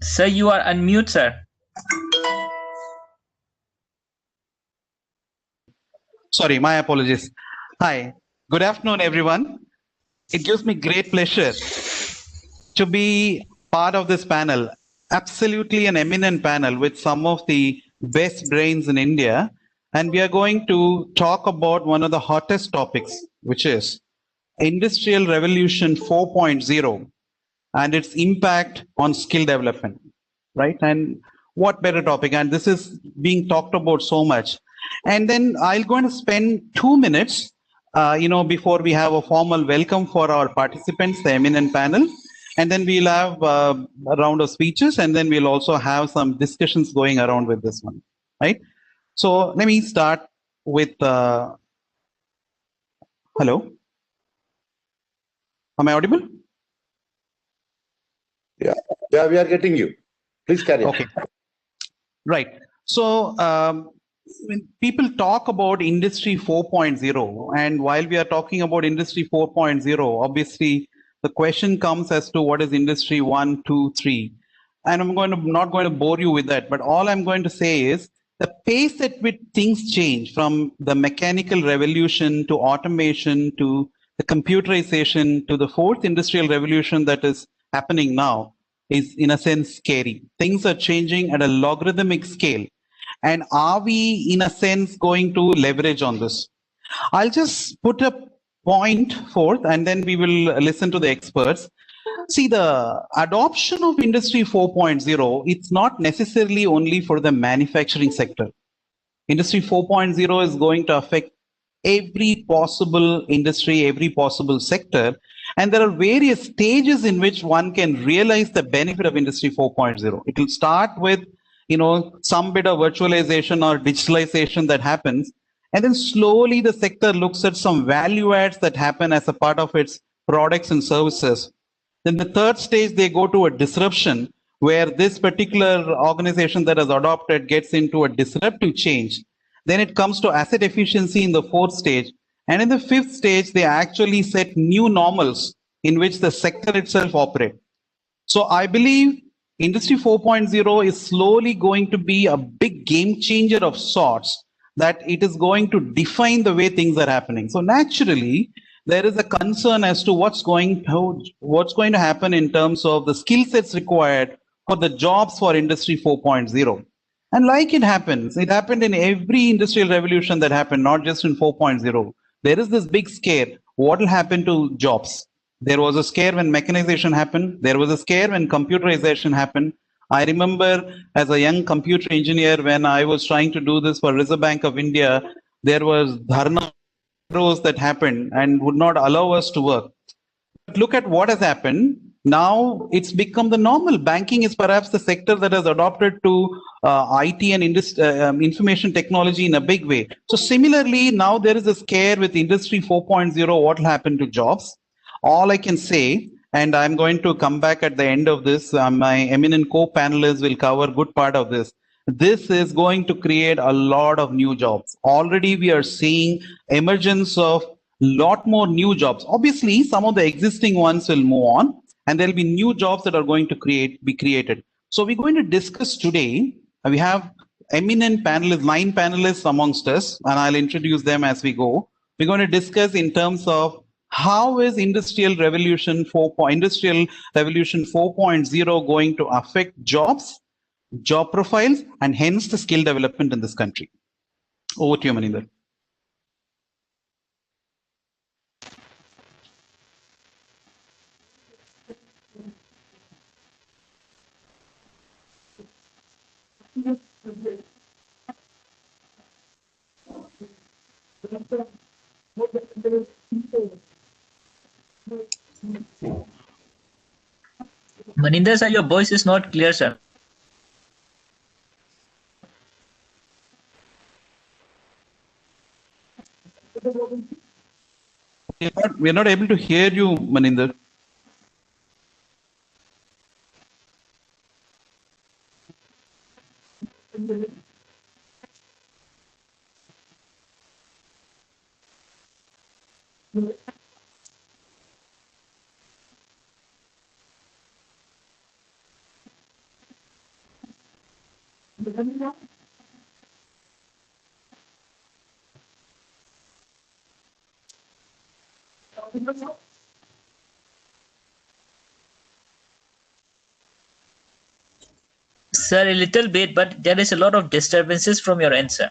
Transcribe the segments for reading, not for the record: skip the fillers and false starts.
Sir, you are unmute, sir. Sorry, my apologies. Hi, good afternoon, everyone. It gives me great pleasure to be part of this panel. Absolutely an eminent panel with some of the best brains in India. And we are going to talk about one of the hottest topics, which is Industrial Revolution 4.0 and its impact on skill development, right? And what better topic? And this is being talked about so much. And then I'm going to spend 2 minutes, before we have a formal welcome for our participants, the eminent panel. And then we'll have a round of speeches, and then we'll also have some discussions going around with this one, right? So let me start with, hello? Am I audible? Yeah, we are getting you. Please carry on. Okay. Right. So when people talk about Industry 4.0, and while we are talking about Industry 4.0, obviously the question comes as to what is Industry 1, 2, 3. And not going to bore you with that, but all I'm going to say is the pace at which things change from the mechanical revolution to automation to the computerization to the fourth industrial revolution that is happening now is in a sense scary. Things are changing at a logarithmic scale. And are we, in a sense, going to leverage on this? I'll just put a point forth and then we will listen to the experts. See, the adoption of Industry 4.0, it's not necessarily only for the manufacturing sector. Industry 4.0 is going to affect every possible industry, every possible sector. And there are various stages in which one can realize the benefit of Industry 4.0. It will start with, some bit of virtualization or digitalization that happens. And then slowly the sector looks at some value adds that happen as a part of its products and services. Then the third stage, they go to a disruption where this particular organization that has adopted gets into a disruptive change. Then it comes to asset efficiency in the fourth stage. And in the fifth stage, they actually set new normals in which the sector itself operates. So I believe Industry 4.0 is slowly going to be a big game changer of sorts, that it is going to define the way things are happening. So naturally, there is a concern as to what's going to happen in terms of the skill sets required for the jobs for Industry 4.0. And like it happened in every industrial revolution that happened, not just in 4.0. There is this big scare. What will happen to jobs? There was a scare when mechanization happened. There was a scare when computerization happened. I remember as a young computer engineer, when I was trying to do this for Reserve Bank of India, there was dharna that happened and would not allow us to work. But look at what has happened. Now it's become the normal. Banking is perhaps the sector that has adopted to IT and information technology in a big way. So similarly, now there is a scare with Industry 4.0. What will happen to jobs? All I can say, and I'm going to come back at the end of this, my eminent co-panelists will cover good part of this. This is going to create a lot of new jobs. Already we are seeing emergence of lot more new jobs. Obviously, some of the existing ones will move on, and there'll be new jobs that are going to be created. So we're going to discuss today. We have eminent panelists, 9 panelists amongst us, and I'll introduce them as we go. We're going to discuss in terms of how is Industrial Revolution 4.0 going to affect jobs, job profiles, and hence the skill development in this country. Over to you, Maninder. Maninder, sir, your voice is not clear, sir. We're not able to hear you, Maninder. Sir, a little bit, but there is a lot of disturbances from your end, sir.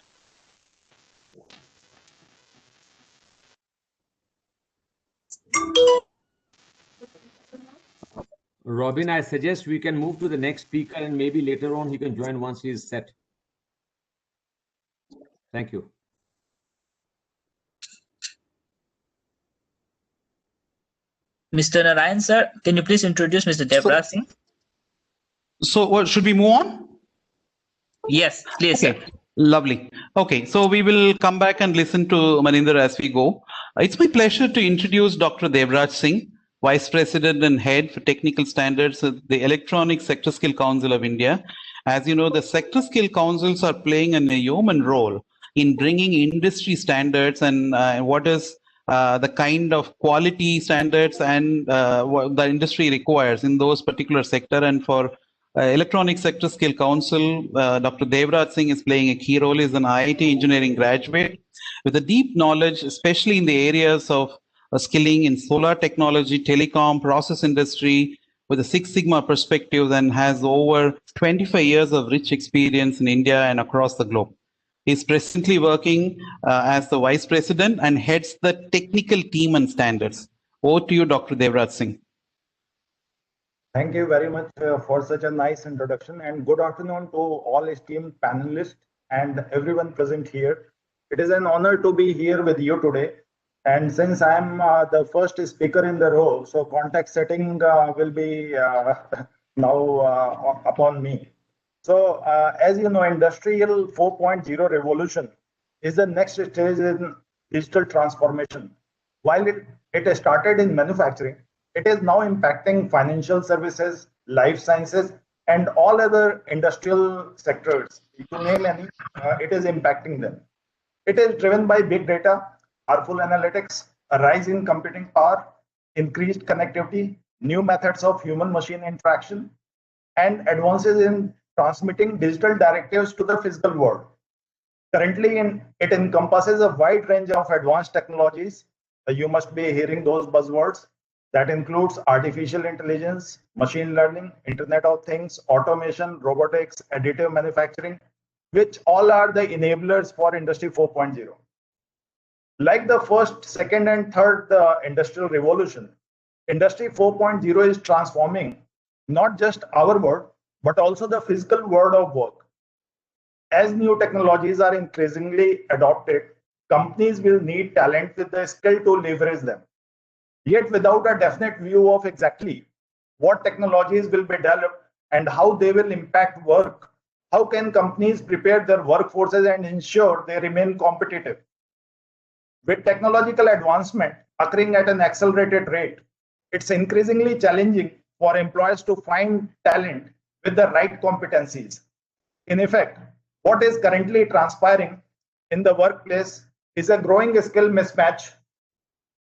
Robin, I suggest we can move to the next speaker and maybe later on he can join once he is set. Thank you. Mr. Narayan, sir, can you please introduce Mr. Devraj Singh? So what, should we move on? Yes, please, Okay, sir. lovely. Okay, so we will come back and listen to Maninder as we go. It's my pleasure to introduce Dr. Devraj Singh, Vice President and Head for Technical Standards at the Electronic Sector Skill Council of India. As you know, the Sector Skill Councils are playing a yeoman role in bringing industry standards and what is the kind of quality standards and what the industry requires in those particular sector. And for Electronic Sector Skill Council, Dr. Devraj Singh is playing a key role. He is an IIT engineering graduate with a deep knowledge, especially in the areas of skilling in solar technology, telecom, process industry, with a Six Sigma perspective, and has over 25 years of rich experience in India and across the globe. He's presently working as the Vice President and heads the technical team and standards. Over to you, Dr. Devraj Singh. Thank you very much for such a nice introduction, and good afternoon to all esteemed panelists and everyone present here. It is an honor to be here with you today. And since I'm the first speaker in the row, so context setting will be now upon me. So as you know, Industrial 4.0 revolution is the next stage in digital transformation. While it started in manufacturing, it is now impacting financial services, life sciences, and all other industrial sectors. To name any, it is impacting them. It is driven by big data, powerful analytics, a rise in computing power, increased connectivity, new methods of human-machine interaction, and advances in transmitting digital directives to the physical world. Currently, it encompasses a wide range of advanced technologies. You must be hearing those buzzwords. That includes artificial intelligence, machine learning, Internet of Things, automation, robotics, additive manufacturing, which all are the enablers for Industry 4.0. Like the first, second, and third industrial revolution, Industry 4.0 is transforming not just our world, but also the physical world of work. As new technologies are increasingly adopted, companies will need talent with the skill to leverage them. Yet without a definite view of exactly what technologies will be developed and how they will impact work, how can companies prepare their workforces and ensure they remain competitive? With technological advancement occurring at an accelerated rate, it's increasingly challenging for employers to find talent with the right competencies. In effect, what is currently transpiring in the workplace is a growing skill mismatch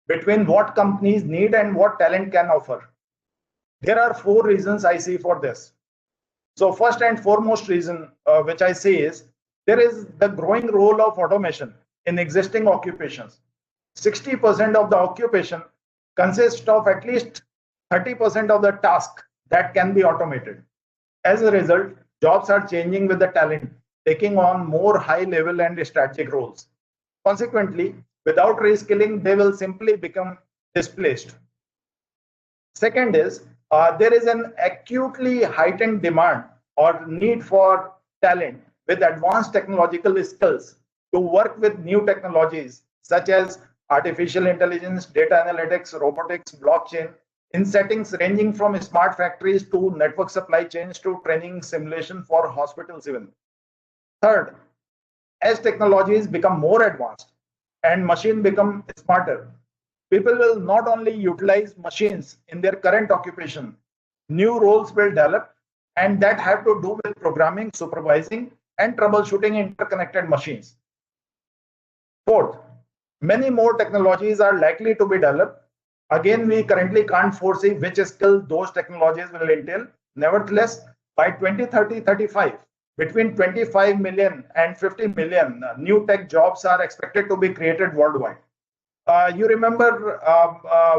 between what companies need and what talent can offer. There are 4 reasons I see for this. So first and foremost reason which I see is there is the growing role of automation in existing occupations. 60% of the occupation consists of at least 30% of the task that can be automated. As a result, jobs are changing with the talent, taking on more high-level and strategic roles. Consequently, without reskilling, they will simply become displaced. Second is, there is an acutely heightened demand or need for talent with advanced technological skills to work with new technologies such as artificial intelligence, data analytics, robotics, blockchain, in settings ranging from smart factories to network supply chains to training simulation for hospitals even. Third, as technologies become more advanced and machines become smarter, people will not only utilize machines in their current occupation, new roles will develop, and that have to do with programming, supervising, and troubleshooting interconnected machines. Fourth, many more technologies are likely to be developed. Again, we currently can't foresee which skill those technologies will entail. Nevertheless, by 2030-35, between 25 million and 50 million new tech jobs are expected to be created worldwide. You remember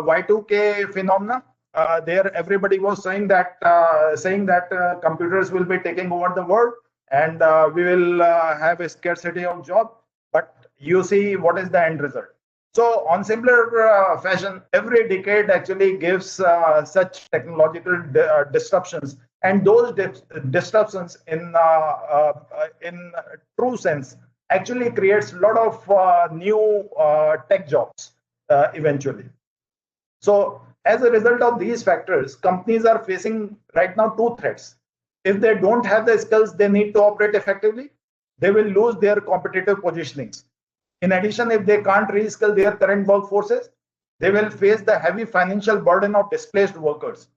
Y2K phenomena? There, everybody was saying that computers will be taking over the world, and we will have a scarcity of job. But you see what is the end result. So on similar fashion, every decade actually gives such technological disruptions, and those disruptions in true sense actually creates a lot of new tech jobs eventually. So as a result of these factors, companies are facing right now two threats. If they don't have the skills they need to operate effectively, they will lose their competitive positionings. In addition, if they can't reskill their current workforces, they will face the heavy financial burden of displaced workers.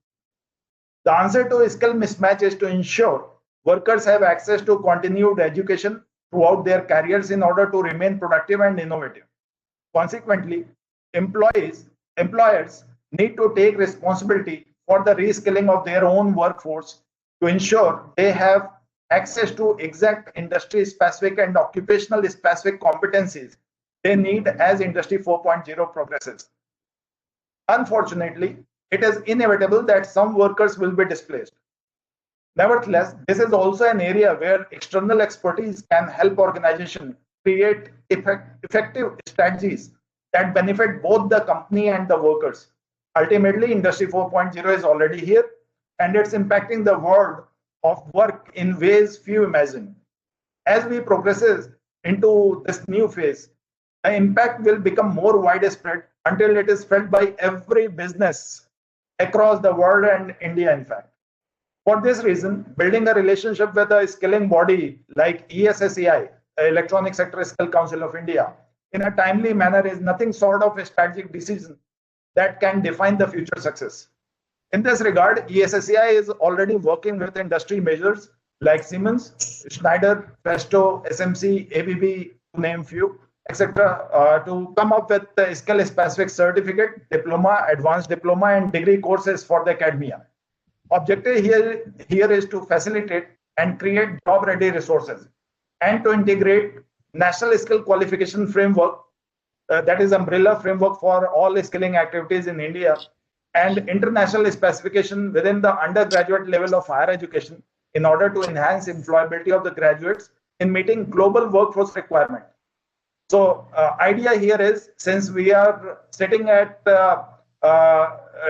The answer to skill mismatch is to ensure workers have access to continued education throughout their careers in order to remain productive and innovative. Consequently, employers need to take responsibility for the reskilling of their own workforce to ensure they have access to exact industry-specific and occupational-specific competencies they need as Industry 4.0 progresses. Unfortunately, it is inevitable that some workers will be displaced. Nevertheless, this is also an area where external expertise can help organizations create effective strategies that benefit both the company and the workers. Ultimately, Industry 4.0 is already here, and it's impacting the world of work in ways few imagine. As we progress into this new phase, the impact will become more widespread until it is felt by every business across the world and India, in fact. For this reason, building a relationship with a skilling body like ESSEI, Electronic Sector Skill Council of India, in a timely manner is nothing short of a strategic decision that can define the future success. In this regard, ESSEI is already working with industry majors like Siemens, Schneider, Presto, SMC, ABB, to name few, etc., to come up with the skill-specific certificate, diploma, advanced diploma, and degree courses for the academia. Objective here is to facilitate and create job-ready resources and to integrate national skill qualification framework, that is umbrella framework for all skilling activities in India, and international specification within the undergraduate level of higher education in order to enhance employability of the graduates in meeting global workforce requirement. So idea here is, since we are sitting at a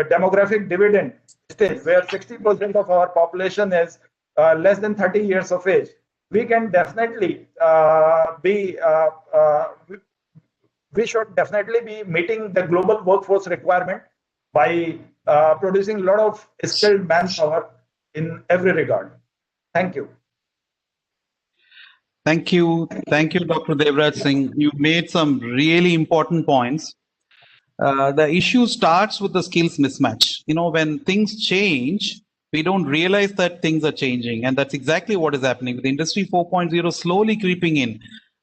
demographic dividend stage where 60% of our population is less than 30 years of age, we can definitely we should definitely be meeting the global workforce requirement by producing a lot of skilled manpower in every regard. Thank you. Thank you, Dr. Devraj Singh. You made some really important points. The issue starts with the skills mismatch. You know, when things change, we don't realize that things are changing, and that's exactly what is happening with Industry 4.0 slowly creeping in.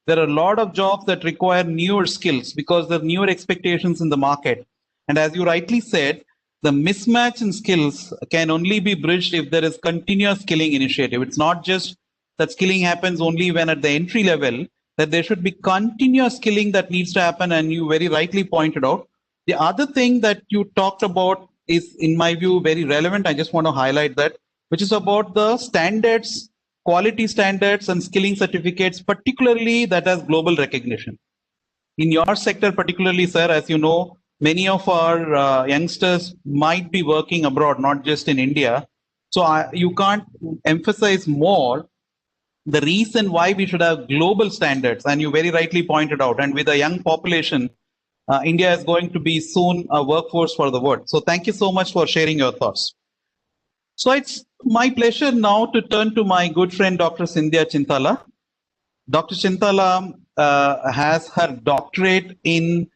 There are a lot of jobs that require newer skills because there are newer expectations in the market. And as you rightly said, the mismatch in skills can only be bridged if there is continuous skilling initiative. It's not just that skilling happens only when at the entry level, that there should be continuous skilling that needs to happen, and you very rightly pointed out. The other thing that you talked about is, in my view, very relevant. I just want to highlight that, which is about the standards, quality standards and skilling certificates, particularly that has global recognition. In your sector particularly, sir, as you know, many of our youngsters might be working abroad, not just in India. So you can't emphasize more the reason why we should have global standards. And you very rightly pointed out, and with a young population, India is going to be soon a workforce for the world. So thank you so much for sharing your thoughts. So it's my pleasure now to turn to my good friend, Dr. Sindhya Chintala. Dr. Chintala has her doctorate in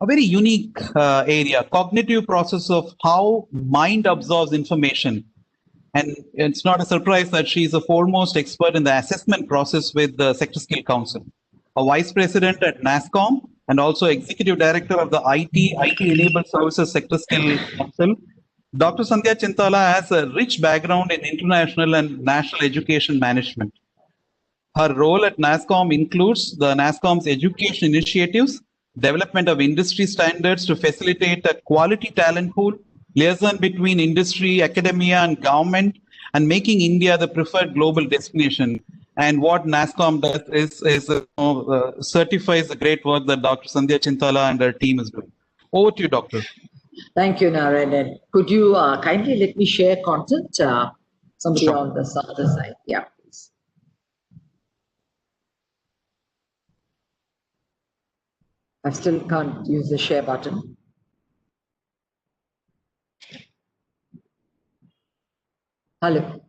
a very unique area, cognitive process of how mind absorbs information. And it's not a surprise that she is a foremost expert in the assessment process with the Sector Skill Council, a vice president at NASSCOM, and also executive director of the IT-enabled services Sector Skill Council. Dr. Sindhya Chintala has a rich background in international and national education management. Her role at NASSCOM includes the NASSCOM's education initiatives, development of industry standards to facilitate a quality talent pool, liaison between industry, academia, and government, and making India the preferred global destination. And what NASSCOM does is certifies the great work that Dr. Sandhya Chintala and her team is doing. Over to you, Doctor. Thank you, Narayan. Could you kindly let me share content? Somebody Sure. on the other side. Yeah, please. I still can't use the share button. Hello.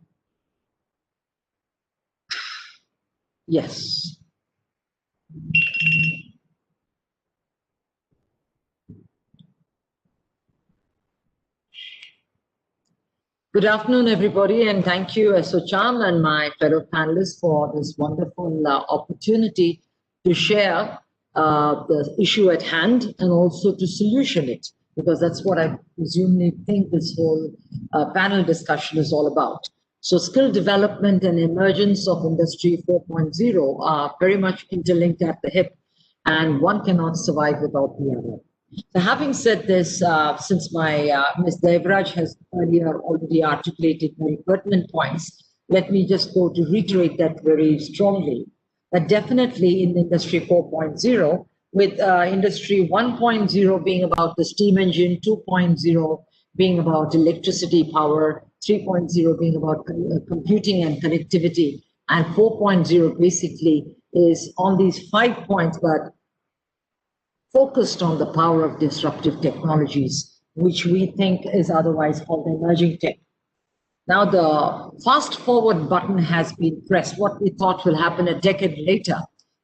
Yes. Good afternoon, everybody, and thank you, ASSOCHAM and my fellow panelists for this wonderful opportunity to share the issue at hand and also to solution it, because that's what I presumably think this whole panel discussion is all about. So skill development and emergence of Industry 4.0 are very much interlinked at the hip, and one cannot survive without the other. So having said this, since my Ms. Devraj has earlier already articulated very pertinent points, let me just go to reiterate that very strongly. That definitely in Industry 4.0, with Industry 1.0 being about the steam engine, 2.0 being about electricity power, 3.0 being about computing and connectivity, and 4.0 basically is on these 5 points, but focused on the power of disruptive technologies, which we think is otherwise called emerging tech. Now the fast forward button has been pressed. What we thought will happen a decade later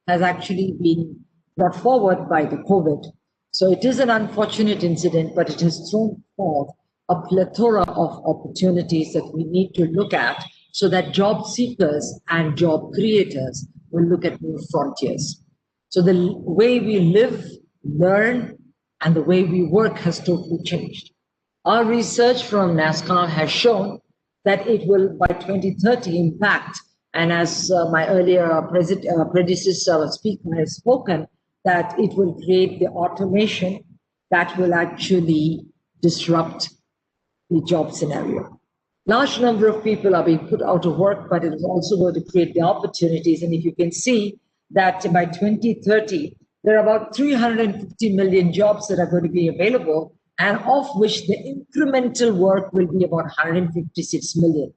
has actually been brought forward by the COVID. So it is an unfortunate incident, but it has thrown forth a plethora of opportunities that we need to look at so that job seekers and job creators will look at new frontiers. So the way we live, learn, and the way we work has totally changed. Our research from NASSCOM has shown that it will by 2030 impact, and as my earlier predecessor speaker has spoken, that it will create the automation that will actually disrupt the job scenario. Large number of people are being put out of work, but it is also going to create the opportunities. And if you can see that by 2030, there are about 350 million jobs that are going to be available, and of which the incremental work will be about 156 million.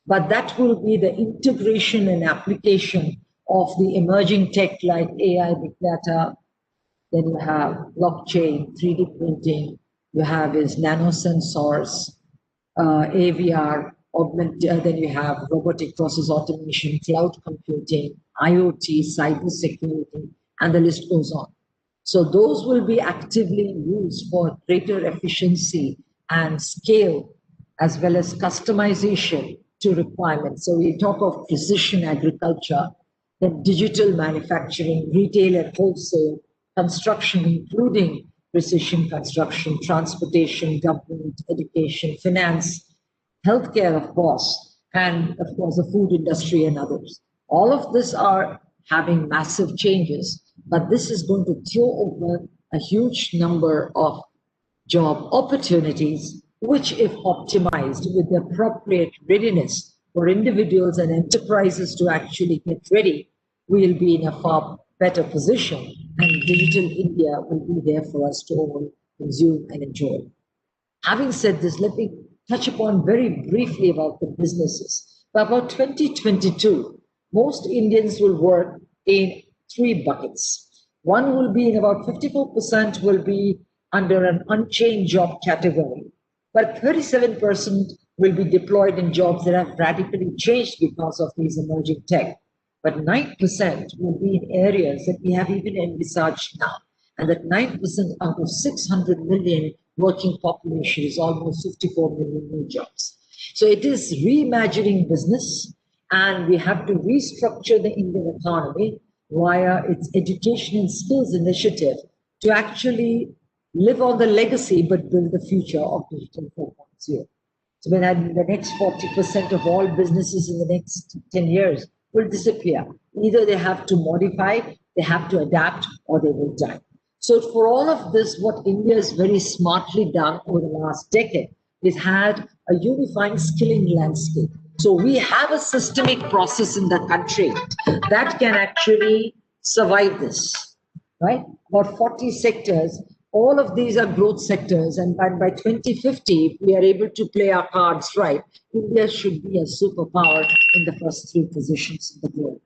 But that will be the integration and application of the emerging tech like AI, big data, then you have blockchain, 3D printing, you have is nanosensors, AVR, then you have robotic process automation, cloud computing, IoT, cybersecurity, and the list goes on. So those will be actively used for greater efficiency and scale, as well as customization to requirements. So we talk of precision agriculture, then digital manufacturing, retail and wholesale, construction, including precision construction, transportation, government, education, finance, healthcare, of course, and of course the food industry and others. All of this are having massive changes, but this is going to throw over a huge number of job opportunities, which if optimized with the appropriate readiness for individuals and enterprises to actually get ready, we'll be in a far better position, and digital India will be there for us to all consume and enjoy. Having said this, let me touch upon very briefly about the businesses. By about 2022, most Indians will work in 3 buckets. One will be in about 54% will be under an unchanged job category, but 37% will be deployed in jobs that have radically changed because of these emerging tech. But 9% will be in areas that we have even envisaged now, and that 9% out of 600 million working population is almost 54 million new jobs. So it is reimagining business, and we have to restructure the Indian economy via its education and skills initiative to actually live on the legacy but build the future of digital 4.0. So when the next 40% of all businesses in the next 10 years will disappear. Either they have to modify, they have to adapt, or they will die. So for all of this, what India has very smartly done over the last decade is had a unifying skilling landscape. So we have a systemic process in the country that can actually survive this, right? About 40 sectors, all of these are growth sectors. And by 2050, if we are able to play our cards right, India should be a superpower in the first 3 positions in the globe.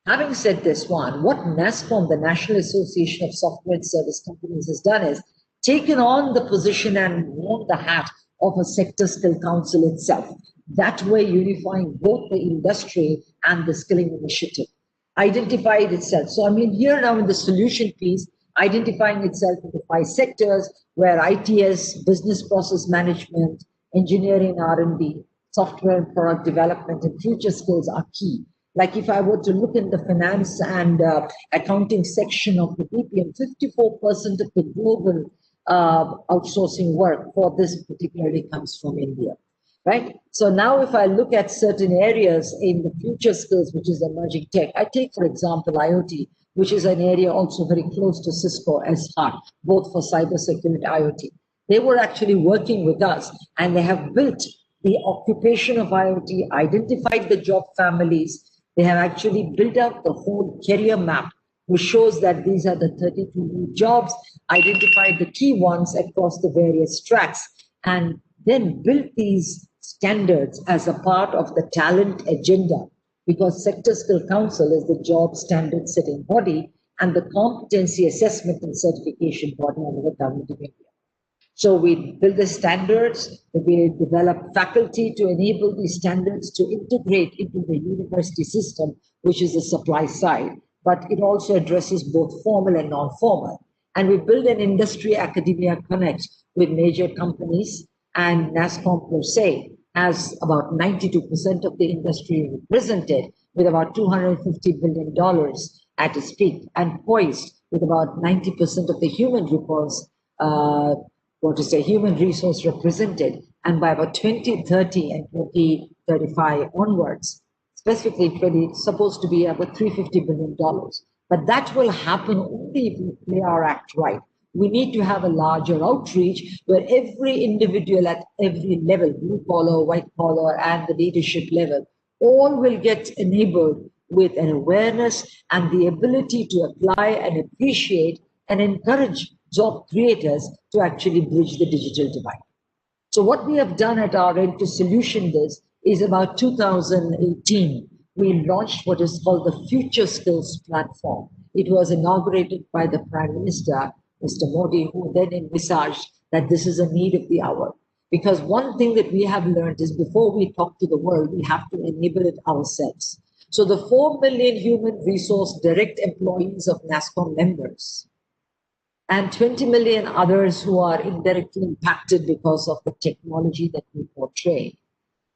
Having said this one, what NASSCOM, the National Association of Software and Service Companies, has done is taken on the position and worn the hat of a sector skill council itself. That way unifying both the industry and the skilling initiative. Identified itself. So I mean, here now in the solution piece, identifying itself into 5 sectors where ITS, business process management, engineering R&D, software and product development, and future skills are key. Like if I were to look in the finance and accounting section of the BPM, 54% of the global outsourcing work for this particularly comes from India, right? So now if I look at certain areas in the future skills, which is emerging tech, I take, for example, IoT, which is an area also very close to Cisco as heart, both for cybersecurity IoT. They were actually working with us and they have built the occupation of IoT, identified the job families. They have actually built out the whole career map, which shows that these are the 32 new jobs, identified the key ones across the various tracks, and then built these standards as a part of the talent agenda, because Sector Skill Council is the job standard setting body and the competency assessment and certification body under the Government of India. So we build the standards, we develop faculty to enable these standards to integrate into the university system, which is the supply side, but it also addresses both formal and non-formal. And we build an industry academia connect with major companies, and NASSCOM per se has about 92% of the industry represented with about $250 billion at its peak, and poised with about 90% of the human resource represented, and by about 2030 and 2035 onwards, specifically supposed to be about $350 billion. But that will happen only if we play our act right. We need to have a larger outreach where every individual at every level, blue collar, white collar, and the leadership level, all will get enabled with an awareness and the ability to apply and appreciate and encourage job creators to actually bridge the digital divide. So what we have done at our end to solution this is about 2018, we launched what is called the Future Skills Platform. It was inaugurated by the Prime Minister, Mr. Modi, who then envisaged that this is a need of the hour. Because one thing that we have learned is before we talk to the world, we have to enable it ourselves. So the 4 million human resource direct employees of NASSCOM members and 20 million others who are indirectly impacted because of the technology that we portray,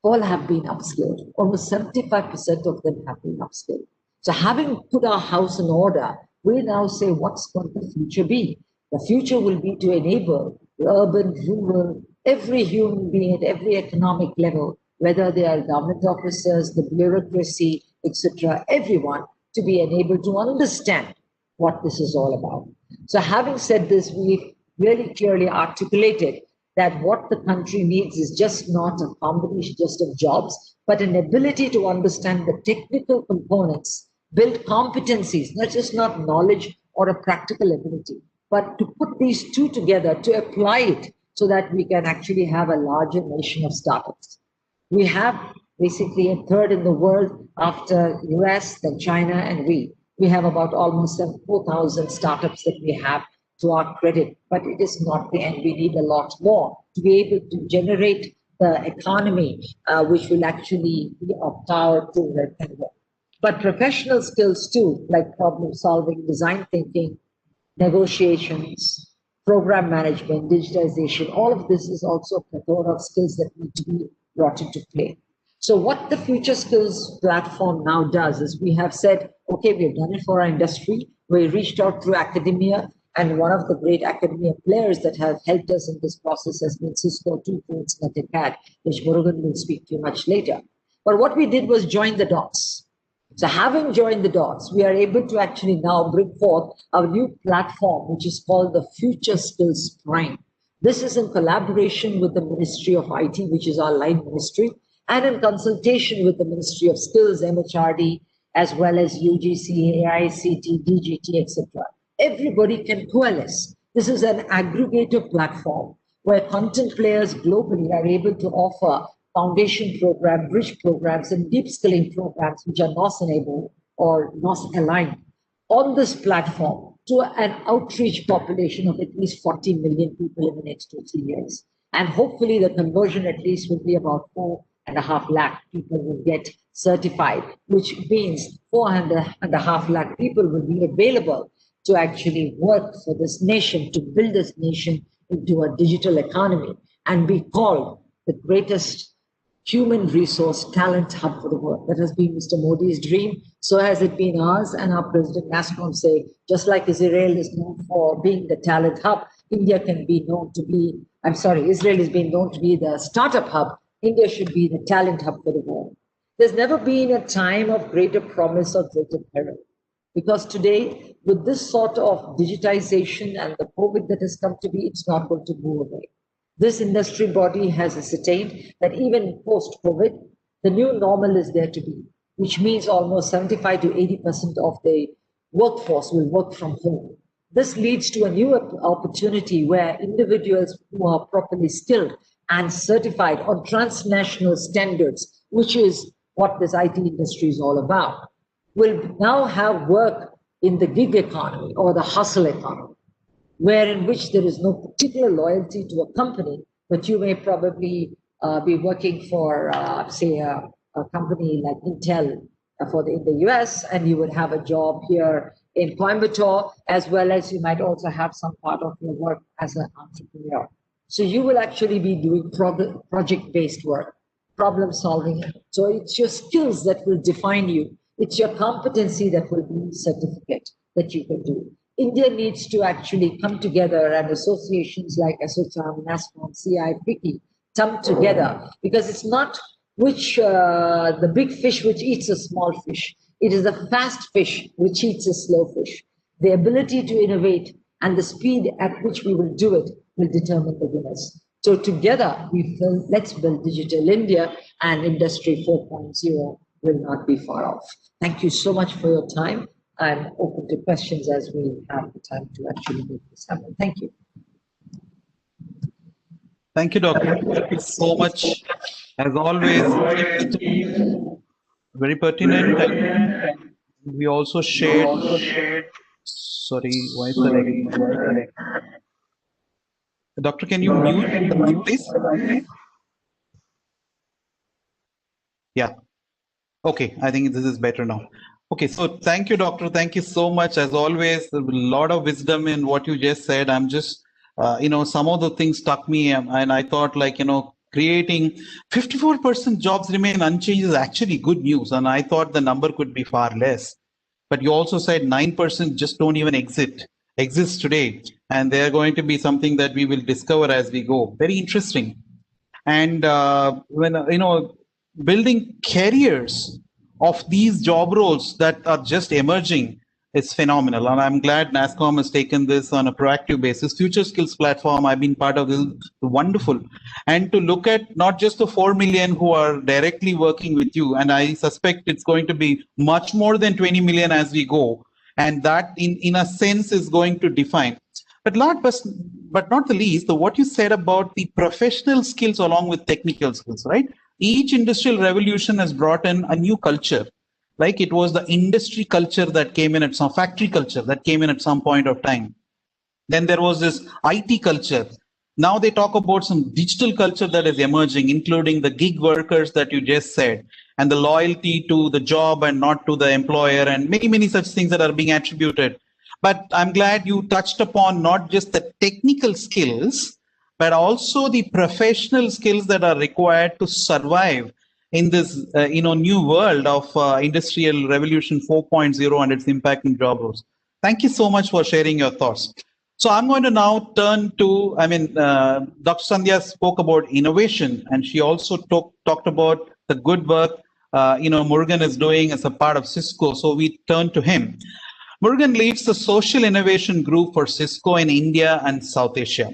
all have been upskilled. Almost 75% of them have been upskilled. So having put our house in order, we now say, what's going the future be? The future will be to enable urban, rural, every human being at every economic level, whether they are government officers, the bureaucracy, etc., everyone, to be enabled to understand what this is all about. So having said this, we've really clearly articulated that what the country needs is just not a combination just of jobs, but an ability to understand the technical components, build competencies, not knowledge or a practical ability, but to put these two together, to apply it so that we can actually have a larger nation of startups. We have basically a third in the world after US, then China, and we. We have about almost 4,000 startups that we have to our credit, but it is not the end. We need a lot more to be able to generate the economy, which will actually be of power to rectangle. But professional skills too, like problem solving, design thinking, negotiations, program management, digitization, all of this is also a plethora of skills that need to be brought into play. So what the Future Skills platform now does is we have said, okay, we've done it for our industry. We reached out through academia, and one of the great academia players that have helped us in this process has been Cisco, Two-Folds, Netacad, which Murugan will speak to much later. But what we did was join the dots. So having joined the dots, we are able to actually now bring forth a new platform, which is called the Future Skills Prime. This is in collaboration with the Ministry of IT, which is our line ministry, and in consultation with the Ministry of Skills, MHRD, as well as UGC, AICT, DGT, etc. Everybody can coalesce. This is an aggregator platform where content players globally are able to offer foundation program, bridge programs, and deep skilling programs, which are NOS-enabled or NOS-aligned, on this platform to an outreach population of at least 40 million people in the next 2-3 years. And hopefully the conversion at least will be about 4.5 lakh people will get certified, which means 4.5 lakh people will be available to actually work for this nation, to build this nation into a digital economy and be called the greatest human resource talent hub for the world. That has been Mr. Modi's dream. So has it been ours. And our President NASCOM say, just like Israel is known for being the talent hub, India can be known to be, Israel is being known to be the startup hub. India should be the talent hub for the world. There's never been a time of greater promise or greater peril. Because today, with this sort of digitization and the COVID that has come to be, it's not going to move away. This industry body has ascertained that even post-COVID, the new normal is there to be, which means almost 75 to 80% of the workforce will work from home. This leads to a new opportunity where individuals who are properly skilled and certified on transnational standards, which is what this IT industry is all about, will now have work in the gig economy or the hustle economy, where in which there is no particular loyalty to a company, but you may probably be working for, say, a company like Intel in the US, and you would have a job here in Coimbatore, as well as you might also have some part of your work as an entrepreneur. So you will actually be doing project-based work, problem solving. So it's your skills that will define you. It's your competency that will be certificate that you can do. India needs to actually come together, and associations like ASSOCHAM, NASCOM, CI, FICCI come together, because it's not the big fish which eats a small fish. It is the fast fish which eats a slow fish. The ability to innovate and the speed at which we will do it will determine the winners. So together we feel, let's build Digital India, and Industry 4.0 will not be far off. Thank you so much for your time. I'm open to questions as we have the time to actually make this happen. Thank you. Thank you, Doctor. Thank you so much. As always, very pertinent. And we also shared. Sorry, why is the lag? Doctor, can you mute the mic, please? Yeah. Okay, I think this is better now. Okay, so thank you, Doctor. Thank you so much. As always, a lot of wisdom in what you just said. I'm just, some of the things struck me, and I thought, creating 54% jobs remain unchanged is actually good news. And I thought the number could be far less. But you also said 9% just don't even exist today. And they're going to be something that we will discover as we go. Very interesting. And building careers of these job roles that are just emerging is phenomenal. And I'm glad NASCOM has taken this on a proactive basis. Future Skills platform, I've been part of this, wonderful. And to look at not just the 4 million who are directly working with you, and I suspect it's going to be much more than 20 million as we go. And that in a sense is going to define. But not the least, what you said about the professional skills along with technical skills, right? Each industrial revolution has brought in a new culture. Like it was the industry culture that came in at some factory culture that came in at some point of time. Then there was this IT culture. Now they talk about some digital culture that is emerging, including the gig workers that you just said, and the loyalty to the job and not to the employer, and many, many such things that are being attributed. But I'm glad you touched upon not just the technical skills, but also the professional skills that are required to survive in this new world of Industrial Revolution 4.0 and its impact in job roles. Thank you so much for sharing your thoughts. So I'm going to now turn to, Dr. Sandhya spoke about innovation, and she also talked about the good work Murugan is doing as a part of Cisco. So we turn to him. Murugan leads the social innovation group for Cisco in India and South Asia.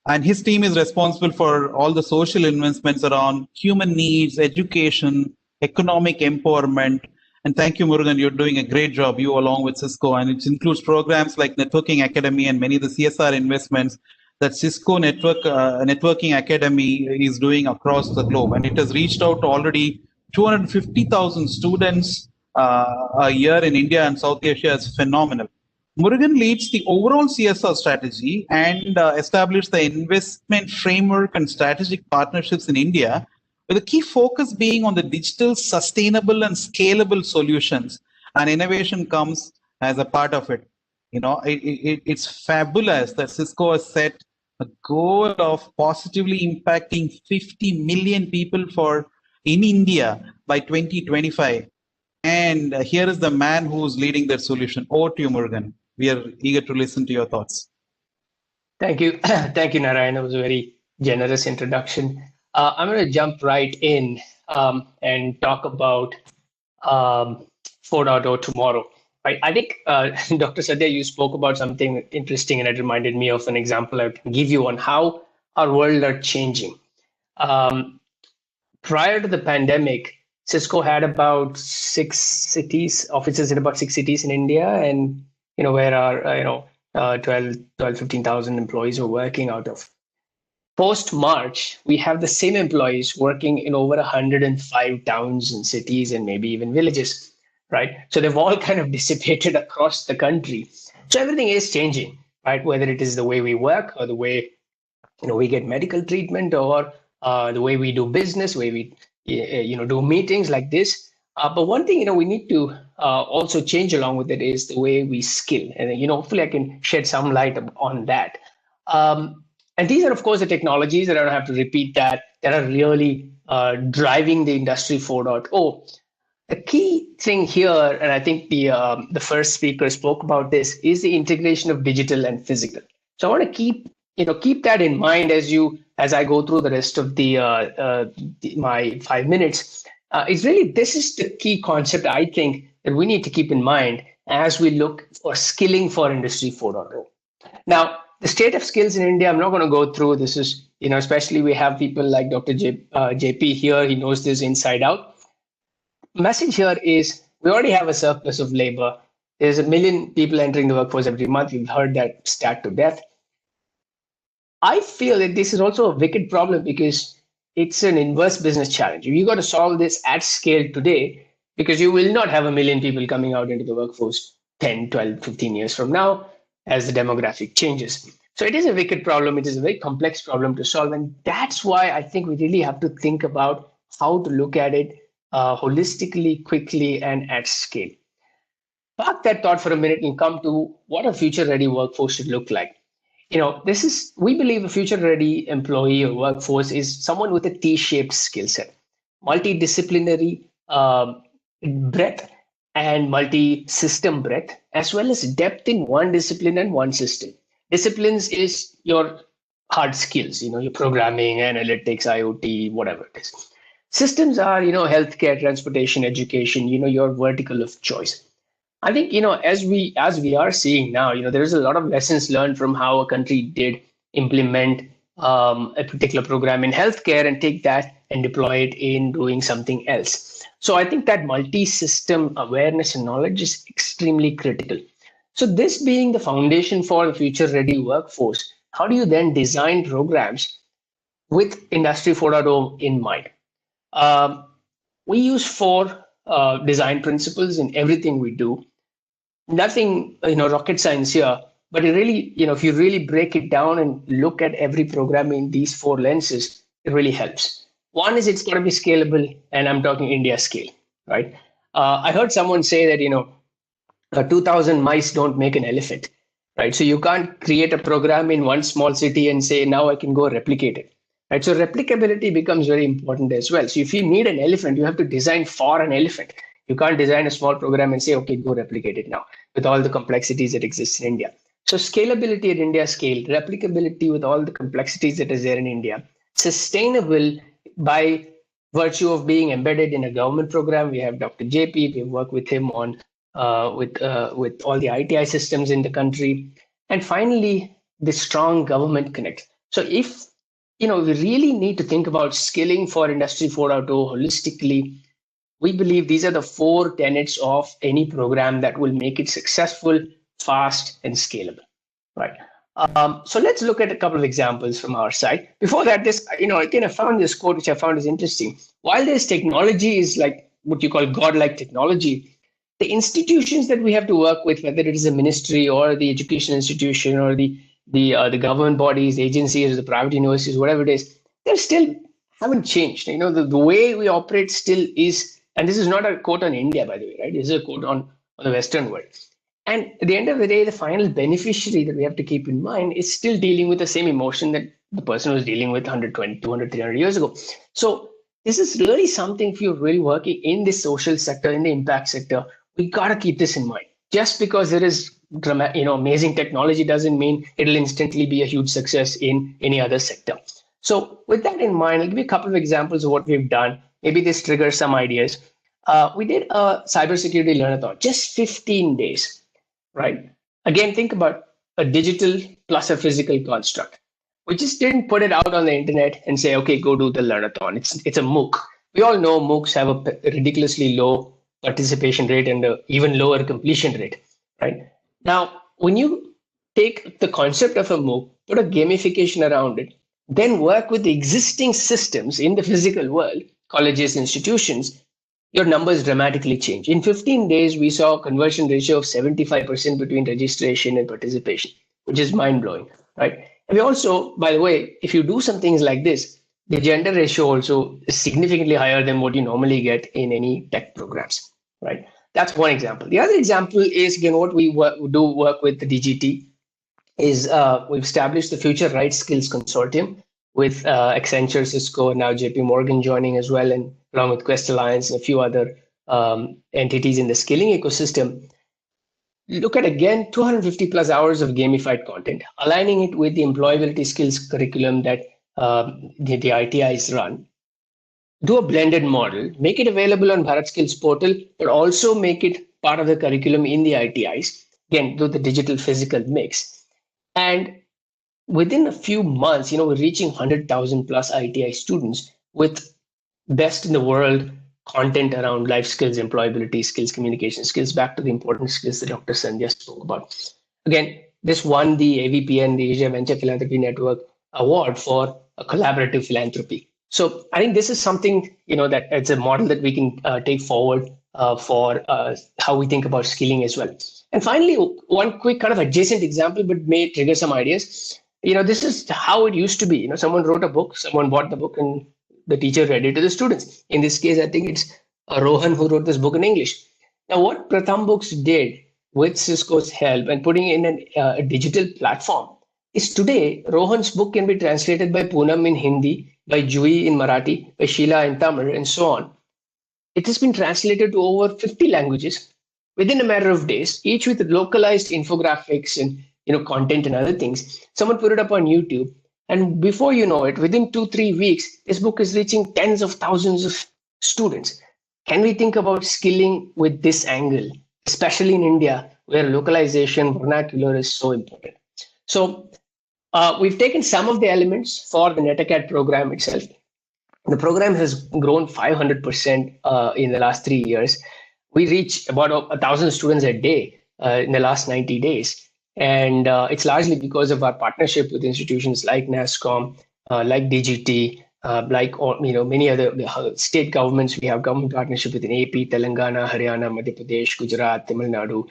And his team is responsible for all the social investments around human needs, education, economic empowerment. And thank you, Murugan. You're doing a great job, you along with Cisco. And it includes programs like Networking Academy and many of the CSR investments that Cisco Networking Academy is doing across the globe. And it has reached out to already 250,000 students a year in India and South Asia. Is phenomenal. Murugan leads the overall CSR strategy and established the investment framework and strategic partnerships in India, with a key focus being on the digital, sustainable, and scalable solutions. And innovation comes as a part of it. It's fabulous that Cisco has set a goal of positively impacting 50 million people in India by 2025. And here is the man who's leading that solution. Over to you, Murugan. We are eager to listen to your thoughts. Thank you. Thank you, Narayan. It was a very generous introduction. I'm going to jump right in and talk about 4.0 tomorrow. Right? I think, Dr. Sadhya, you spoke about something interesting, and it reminded me of an example I can give you on how our world are changing. Prior to the pandemic, Cisco had about 6 cities, offices in about 6 cities in India, and where our 15,000 employees were working out of. Post-March, we have the same employees working in over 105 towns and cities and maybe even villages, right? So they've all kind of dissipated across the country. So everything is changing, right? Whether it is the way we work or the way we get medical treatment, or the way we do business, way we do meetings like this. But one thing we need to also change along with it is the way we skill, and hopefully I can shed some light on that. And these are, of course, the technologies that I don't have to repeat that are really driving the industry 4.0. The key thing here, and I think the first speaker spoke about this, is the integration of digital and physical. So I want to keep that in mind as I go through the rest of my 5 minutes. This is the key concept I think that we need to keep in mind as we look for skilling for Industry 4.0. Now, the state of skills in India, I'm not going to go through. This is, especially we have people like Dr. JP here. He knows this inside out. Message here is we already have a surplus of labor. There's 1 million people entering the workforce every month. We've heard that stat to death. I feel that this is also a wicked problem because it's an inverse business challenge. You got to solve this at scale today, because you will not have 1 million people coming out into the workforce 10, 12, 15 years from now as the demographic changes. So it is a wicked problem. It is a very complex problem to solve. And that's why I think we really have to think about how to look at it holistically, quickly, and at scale. Park that thought for a minute and come to what a future-ready workforce should look like. We believe a future-ready employee or workforce is someone with a T-shaped skill set, multidisciplinary breadth and multi-system breadth, as well as depth in one discipline and one system. Disciplines is your hard skills, your programming, analytics, IoT, whatever it is. Systems are, healthcare, transportation, education, your vertical of choice. I think, as we are seeing now, there is a lot of lessons learned from how a country did implement a particular program in healthcare and take that and deploy it in doing something else. So I think that multi-system awareness and knowledge is extremely critical. So this being the foundation for the future-ready workforce, how do you then design programs with Industry 4.0 in mind? We use 4 design principles in everything we do. Nothing, rocket science here, but it really, if you really break it down and look at every program in these 4 lenses, it really helps. One is it's got to be scalable, and I'm talking India scale, right? I heard someone say that, 2,000 mice don't make an elephant, right? So you can't create a program in one small city and say, now I can go replicate it, right? So replicability becomes very important as well. So if you need an elephant, you have to design for an elephant. You can't design a small program and say, okay, go replicate it now with all the complexities that exist in India. So scalability at India scale, replicability with all the complexities that is there in India, sustainable by virtue of being embedded in a government program, we have Dr. JP. We work with him on with all the ITI systems in the country, and finally the strong government connect. So if we really need to think about skilling for Industry 4.0 holistically, we believe these are the 4 tenets of any program that will make it successful, fast, and scalable. Right. So let's look at a couple of examples from our side. Before that, I found this quote, which I found is interesting. While this technology is like what you call godlike technology, the institutions that we have to work with, whether it is a ministry or the education institution or the government bodies, agencies, the private universities, whatever it is, they still haven't changed. The way we operate still is, and this is not a quote on India, by the way, right? This is a quote on the Western world. And at the end of the day, the final beneficiary that we have to keep in mind is still dealing with the same emotion that the person was dealing with 120, 200, 300 years ago. So this is really something, if you're really working in the social sector, in the impact sector, we got to keep this in mind. Just because there is amazing technology doesn't mean it'll instantly be a huge success in any other sector. So with that in mind, I'll give you a couple of examples of what we've done. Maybe this triggers some ideas. We did a cybersecurity learnathon, just 15 days. Right. Again, think about a digital plus a physical construct. We just didn't put it out on the internet and say, okay, go do the learnathon. It's a MOOC. We all know MOOCs have a ridiculously low participation rate and an even lower completion rate. Right. Now, when you take the concept of a MOOC, put a gamification around it, then work with the existing systems in the physical world, colleges, institutions, your numbers dramatically change. In 15 days, we saw a conversion ratio of 75% between registration and participation, which is mind-blowing, right? And we also, by the way, if you do some things like this, the gender ratio also is significantly higher than what you normally get in any tech programs, right? That's one example. The other example is, again, what we work with the DGT is we've established the Future Right Skills Consortium with Accenture, Cisco, and now JP Morgan joining as well, and along with Quest Alliance and a few other entities in the skilling ecosystem. Look at, again, 250 plus hours of gamified content, aligning it with the employability skills curriculum that the ITIs run. Do a blended model, make it available on Bharat Skills portal, but also make it part of the curriculum in the ITIs. Again, do the digital physical mix. And within a few months, we're reaching 100,000 plus ITI students with best in the world content around life skills, employability skills, communication skills, back to the important skills that Dr. Sandhya spoke about. Again, this won the AVPN, the Asia Venture Philanthropy Network Award for a collaborative philanthropy. So I think this is something, that it's a model that we can take forward for how we think about skilling as well. And finally, one quick kind of adjacent example, but may trigger some ideas. This is how it used to be. Someone wrote a book, someone bought the book, and the teacher read it to the students. In this case, I think it's Rohan who wrote this book in English. Now, what Pratham Books did with Cisco's help and putting in a digital platform is today, Rohan's book can be translated by Poonam in Hindi, by Jui in Marathi, by Sheila in Tamil, and so on. It has been translated to over 50 languages within a matter of days, each with localized infographics and content and other things. Someone put it up on YouTube, and before you know it, within 2-3 weeks, this book is reaching tens of thousands of students. Can we think about skilling with this angle, especially in India, where localization, vernacular is so important? So we've taken some of the elements for the NetAcad program itself. The program has grown 500% in the last 3 years. We reach about 1,000 students a day in the last 90 days. And it's largely because of our partnership with institutions like NASSCOM, like DGT, like many other state governments. We have government partnership with AP, Telangana, Haryana, Madhya Pradesh, Gujarat, Tamil Nadu.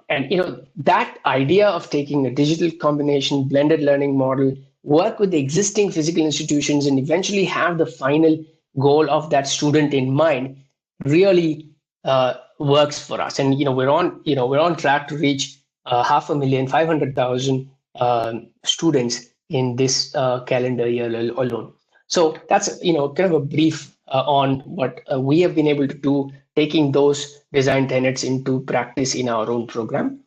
And that idea of taking a digital combination, blended learning model, work with the existing physical institutions, and eventually have the final goal of that student in mind really works for us. And we're on track to reach 500,000 students in this calendar year alone. So that's kind of a brief on what we have been able to do, taking those design tenets into practice in our own program.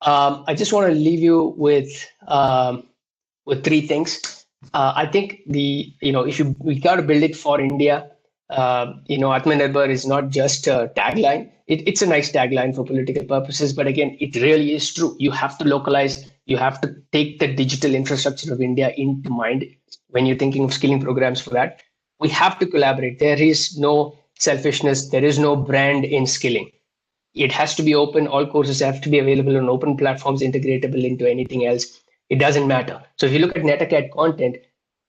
I just want to leave you with 3 things. I think we got to build it for India. Atmanirbhar is not just a tagline. It's a nice tagline for political purposes, but again, it really is true. You have to localize, you have to take the digital infrastructure of India into mind when you're thinking of skilling programs for that. We have to collaborate. There is no selfishness, there is no brand in skilling. It has to be open. All courses have to be available on open platforms, integratable into anything else. It doesn't matter. So if you look at NetAcad content,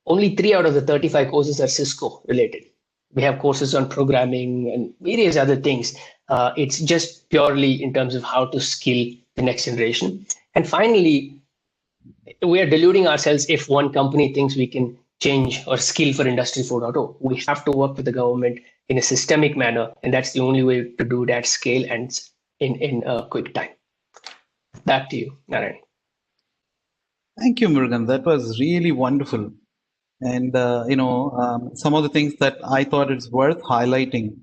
only 3 out of the 35 courses are Cisco related. We have courses on programming and various other things. It's just purely in terms of how to skill the next generation. And finally, we are deluding ourselves if one company thinks we can change or skill for Industry 4.0. We have to work with the government in a systemic manner, and that's the only way to do that scale and in a quick time. Back to you, Narayan. Thank you, Murugan. That was really wonderful. And, some of the things that I thought it's worth highlighting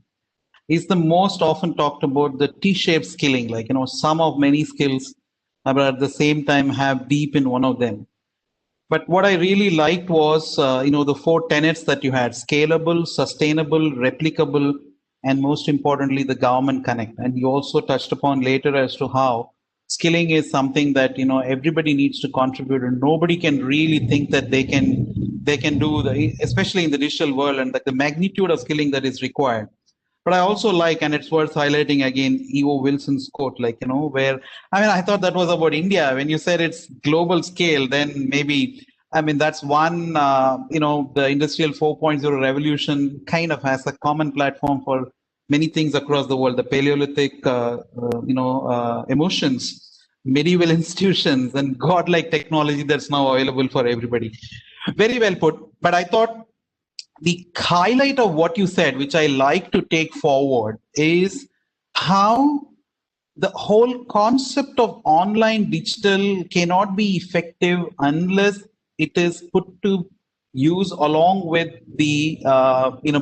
is the most often talked about the T-shaped skilling, like, some of many skills, but at the same time have deep in one of them. But what I really liked was, the 4 tenets that you had: scalable, sustainable, replicable, and most importantly, the government connect. And you also touched upon later as to how skilling is something that, everybody needs to contribute, and nobody can really think that they can do especially in the digital world, and the magnitude of skilling that is required. But I also like, and it's worth highlighting again, E.O. Wilson's quote, where, I thought that was about India. When you said it's global scale, then maybe, that's one, the industrial 4.0 revolution kind of has a common platform for many things across the world: the Paleolithic, emotions, medieval institutions, and godlike technology that's now available for everybody. Very well put. But I thought the highlight of what you said, which I like to take forward, is how the whole concept of online digital cannot be effective unless it is put to use along with the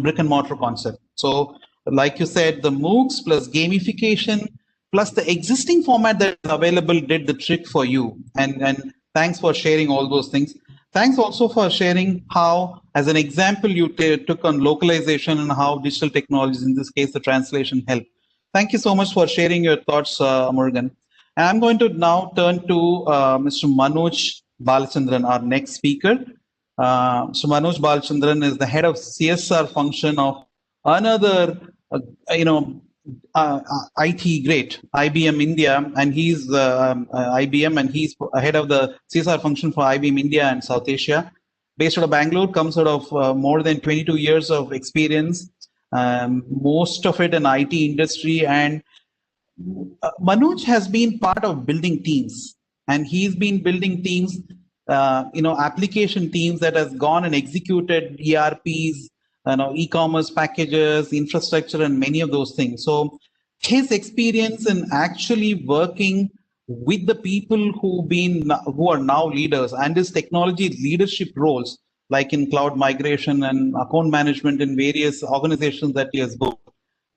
brick and mortar concept. So, like you said, the MOOCs plus gamification plus the existing format that is available did the trick for you. And thanks for sharing all those things. Thanks also for sharing how, as an example, you took on localization and how digital technologies, in this case, the translation, help. Thank you so much for sharing your thoughts, Murugan. And I'm going to now turn to Mr. Manoj Balachandran, our next speaker. So Manoj Balachandran is the head of CSR function of another, IT great, IBM India, and he's IBM, and he's head of the CSR function for IBM India and South Asia. Based out of Bangalore, comes out of more than 22 years of experience, most of it in IT industry. And Manoj has been part of building teams, and he's been building teams, application teams that has gone and executed ERPs, e-commerce packages, infrastructure, and many of those things. So his experience in actually working with the people who are now leaders, and his technology leadership roles, like in cloud migration and account management in various organizations that he has built,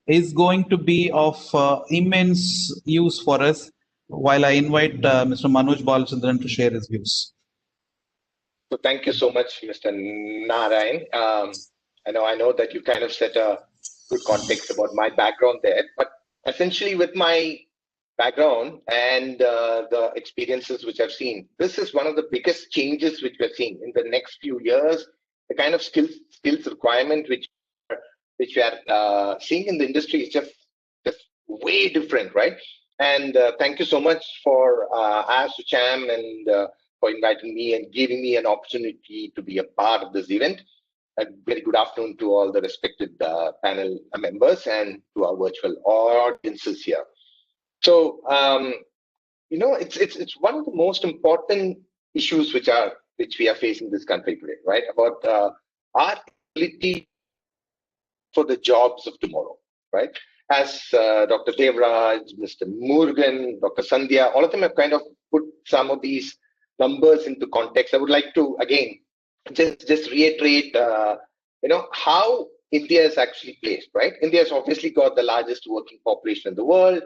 is going to be of immense use for us, while I invite Mr. Manoj Balachandran to share his views. So thank you so much, Mr. Narayan. I know that you kind of set a good context about my background there, but essentially with my background and the experiences which I've seen, this is one of the biggest changes which we're seeing in the next few years. The kind of skills requirement which we are seeing in the industry is just way different, right? And thank you so much for ASSOCHAM and for inviting me and giving me an opportunity to be a part of this event. A very good afternoon to all the respected panel members and to our virtual audiences here. So, it's one of the most important issues which we are facing in this country today, right? About our ability for the jobs of tomorrow, right? As Dr. Devraj, Mr. Murugan, Dr. Sandhya, all of them have kind of put some of these numbers into context. I would like to again just reiterate, how India is actually placed, right? India has obviously got the largest working population in the world,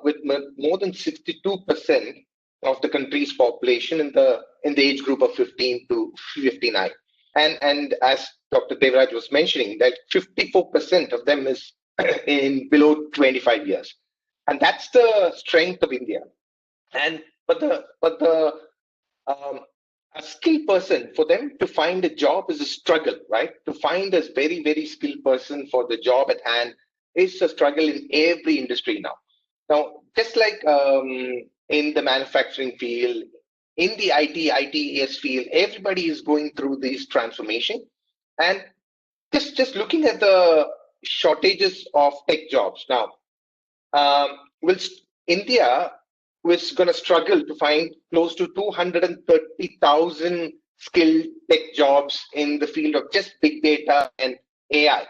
with more than 62% of the country's population in the age group of 15 to 59. And as Dr. Devraj was mentioning, that 54% of them is in below 25 years. And that's the strength of India. And a skilled person, for them to find a job is a struggle, right? To find a very, very skilled person for the job at hand is a struggle in every industry now. Now, just like in the manufacturing field, in the ITES field, everybody is going through this transformation. And just looking at the shortages of tech jobs now, India was going to struggle to find close to 230,000 skilled tech jobs in the field of just big data and AI.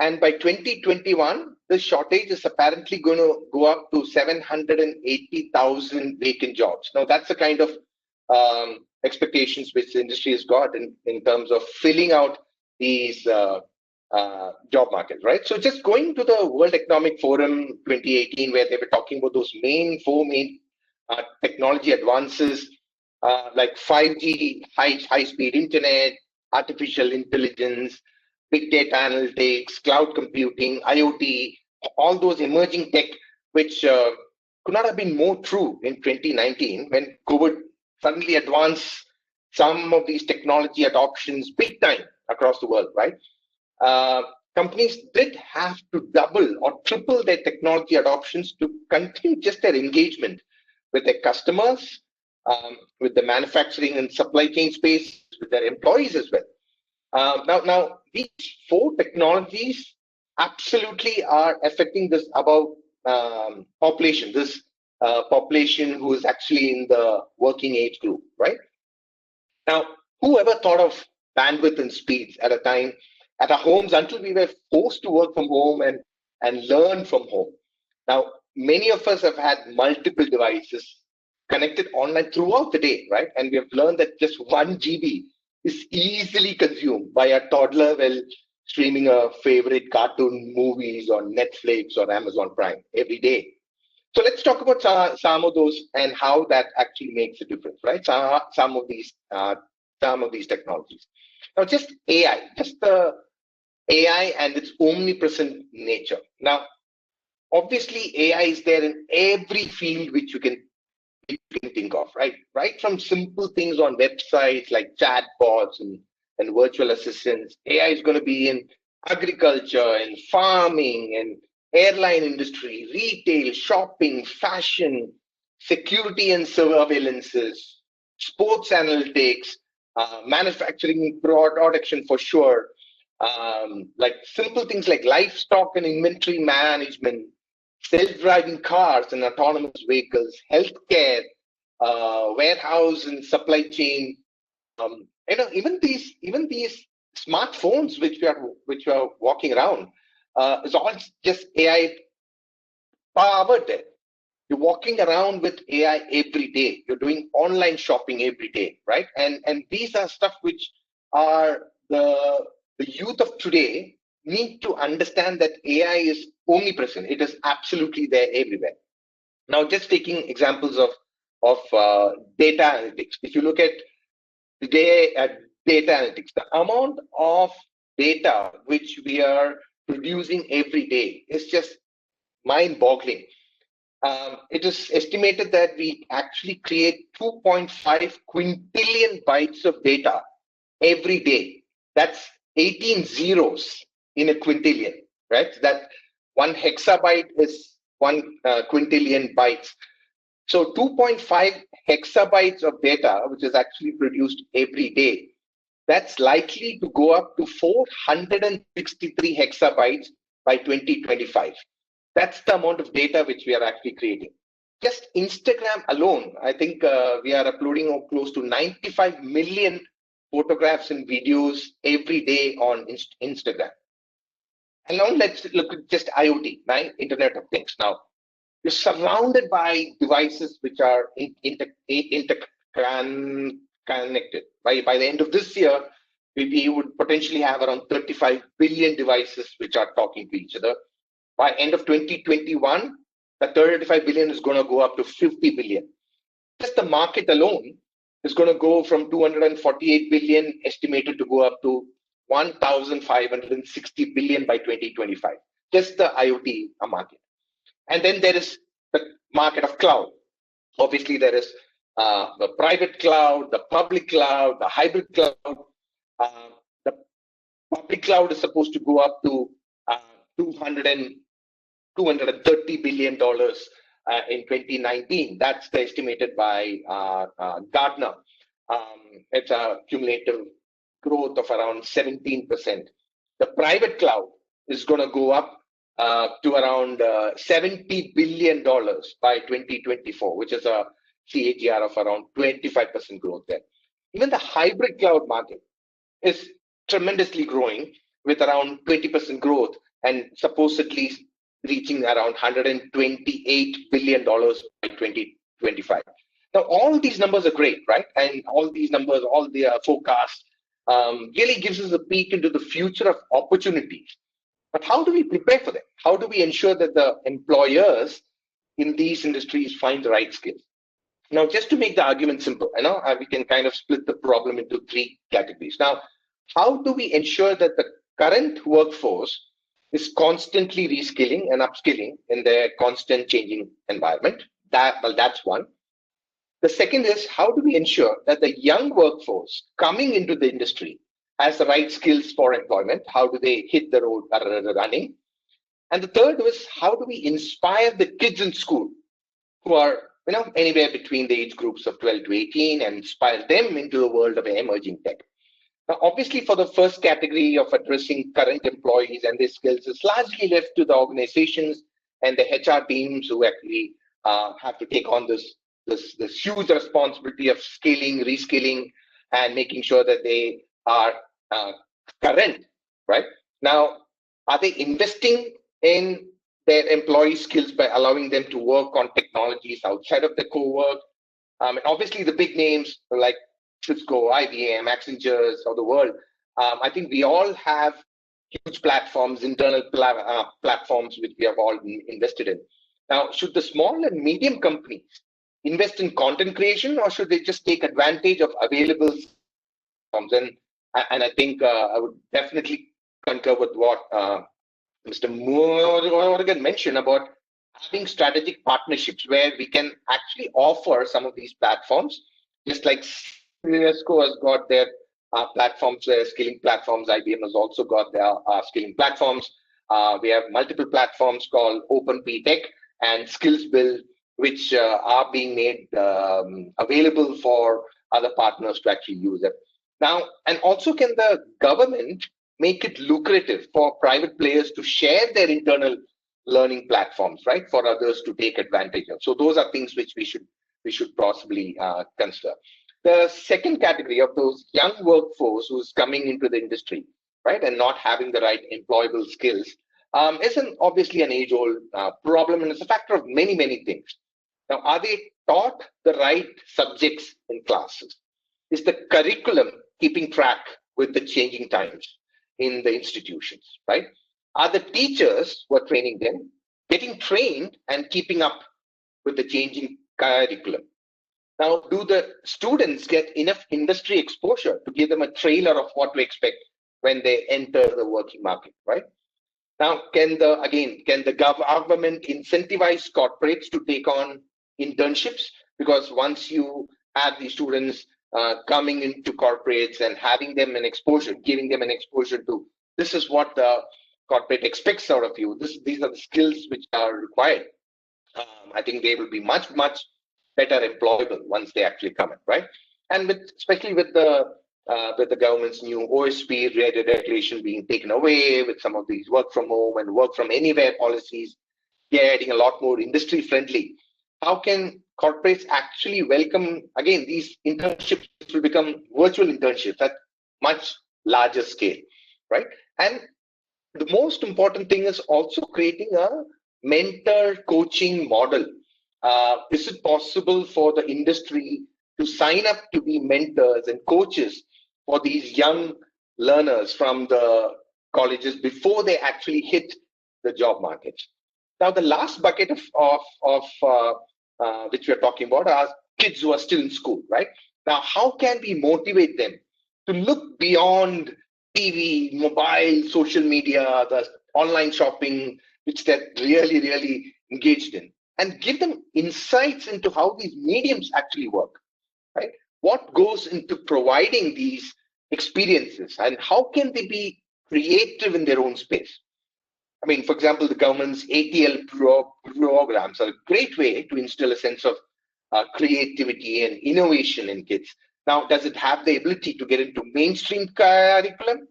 And by 2021, the shortage is apparently going to go up to 780,000 vacant jobs. Now, that's the kind of expectations which the industry has got in terms of filling out these job markets, right? So just going to the World Economic Forum 2018, where they were talking about those four main technology advances, like 5G, high-speed internet, artificial intelligence, big data analytics, cloud computing, IoT, all those emerging tech, which could not have been more true in 2019 when COVID suddenly advanced some of these technology adoptions big time across the world, right? Companies did have to double or triple their technology adoptions to continue just their engagement with their customers, with the manufacturing and supply chain space, with their employees as well. Now, these four technologies absolutely are affecting this above population, this population who is actually in the working age group, right? Now, whoever thought of bandwidth and speeds at a time at our homes until we were forced to work from home and learn from home? Now, many of us have had multiple devices connected online throughout the day, right? And we have learned that just 1 GB is easily consumed by a toddler while streaming a favorite cartoon movies on Netflix or Amazon Prime every day. So let's talk about some of those and how that actually makes a difference, right? Some of these technologies. Now, just AI, just the AI and its omnipresent nature. Now, obviously, AI is there in every field which you can think of, right? Right from simple things on websites like chatbots and virtual assistants. AI is going to be in agriculture and farming and airline industry, retail, shopping, fashion, security and surveillances, sports analytics, manufacturing production for sure, like simple things like livestock and inventory management, self-driving cars and autonomous vehicles, healthcare, warehouse and supply chain. Even these smartphones which we are walking around, is all just AI powered there. You're walking around with AI every day. You're doing online shopping every day, right? And these are stuff which are the youth of today need to understand that AI is omnipresent. It is absolutely there everywhere. Now, just taking examples of data analytics. If you look at today at data analytics, the amount of data which we are producing every day is just mind-boggling. It is estimated that we actually create 2.5 quintillion bytes of data every day. That's 18 zeros in a quintillion, right? That 1 hexabyte is 1 quintillion bytes. So 2.5 hexabytes of data, which is actually produced every day, that's likely to go up to 463 hexabytes by 2025. That's the amount of data which we are actually creating. Just Instagram alone, I think we are uploading close to 95 million photographs and videos every day on Instagram. And now let's look at just IoT, right? Internet of Things. Now, you're surrounded by devices which are interconnected. By the end of this year, we would potentially have around 35 billion devices which are talking to each other. By end of 2021, the 35 billion is going to go up to 50 billion. Just the market alone is going to go from 248 billion estimated to go up to 1,560 billion by 2025, just the IoT market. And then there is the market of cloud. Obviously, there is the private cloud, the public cloud, the hybrid cloud. The public cloud is supposed to go up to $230 billion in 2019. That's the estimated by Gartner. It's a cumulative growth of around 17%. The private cloud is going to go up to around $70 billion by 2024, which is a CAGR of around 25% growth there. Even the hybrid cloud market is tremendously growing with around 20% growth and supposedly reaching around $128 billion by 2025. Now, all these numbers are great, right? And all these numbers, all the forecasts really gives us a peek into the future of opportunities. But how do we prepare for them? How do we ensure that the employers in these industries find the right skills? Now, just to make the argument simple, we can kind of split the problem into three categories. Now, how do we ensure that the current workforce is constantly reskilling and upskilling in their constant changing environment? That's one. The second is, how do we ensure that the young workforce coming into the industry has the right skills for employment? How do they hit the road running? And the third was, how do we inspire the kids in school who are anywhere between the age groups of 12 to 18 and inspire them into the world of emerging tech? Now, obviously, for the first category of addressing current employees and their skills is largely left to the organizations and the HR teams who actually have to take on this huge responsibility of scaling, reskilling, and making sure that they are current, right? Now, are they investing in their employee skills by allowing them to work on technologies outside of the core work? Obviously, the big names like Cisco, IBM, Accenture of the world, I think we all have huge platforms, internal platforms, which we have all invested in. Now, should the small and medium companies invest in content creation, or should they just take advantage of available platforms? And I think I would definitely concur with what Mr. Morgan mentioned about having strategic partnerships where we can actually offer some of these platforms, just like UNESCO has got their platforms, their skilling platforms. IBM has also got their skilling platforms. We have multiple platforms called Open Tech and Skills Build, which are being made available for other partners to actually use it. Now, and also, can the government make it lucrative for private players to share their internal learning platforms, right, for others to take advantage of? So those are things which we should possibly consider. The second category of those young workforce who's coming into the industry, right, and not having the right employable skills is obviously an age-old problem, and it's a factor of many, many things. Now, are they taught the right subjects in classes? Is the curriculum keeping track with the changing times in the institutions, right? Are the teachers who are training them getting trained and keeping up with the changing curriculum? Now, do the students get enough industry exposure to give them a trailer of what to expect when they enter the working market, right? Now, can the government incentivize corporates to take on internships? Because once you have these students coming into corporates and having them an exposure, giving them an exposure to this is what the corporate expects out of you. These are the skills which are required. I think they will be much, much better employable once they actually come in, right? And especially with the government's new OSP regulation being taken away, with some of these work from home and work from anywhere policies getting a lot more industry friendly, how can corporates actually welcome, again, these internships will become virtual internships at much larger scale, right? And the most important thing is also creating a mentor coaching model. Is it possible for the industry to sign up to be mentors and coaches for these young learners from the colleges before they actually hit the job market? Now, the last bucket of which we are talking about are kids who are still in school, right? Now, how can we motivate them to look beyond TV, mobile, social media, the online shopping, which they're really, really engaged in, and give them insights into how these mediums actually work, right? What goes into providing these experiences and how can they be creative in their own space? I mean, for example, the government's ATL programs are a great way to instill a sense of creativity and innovation in kids. Now, does it have the ability to get into mainstream curriculum,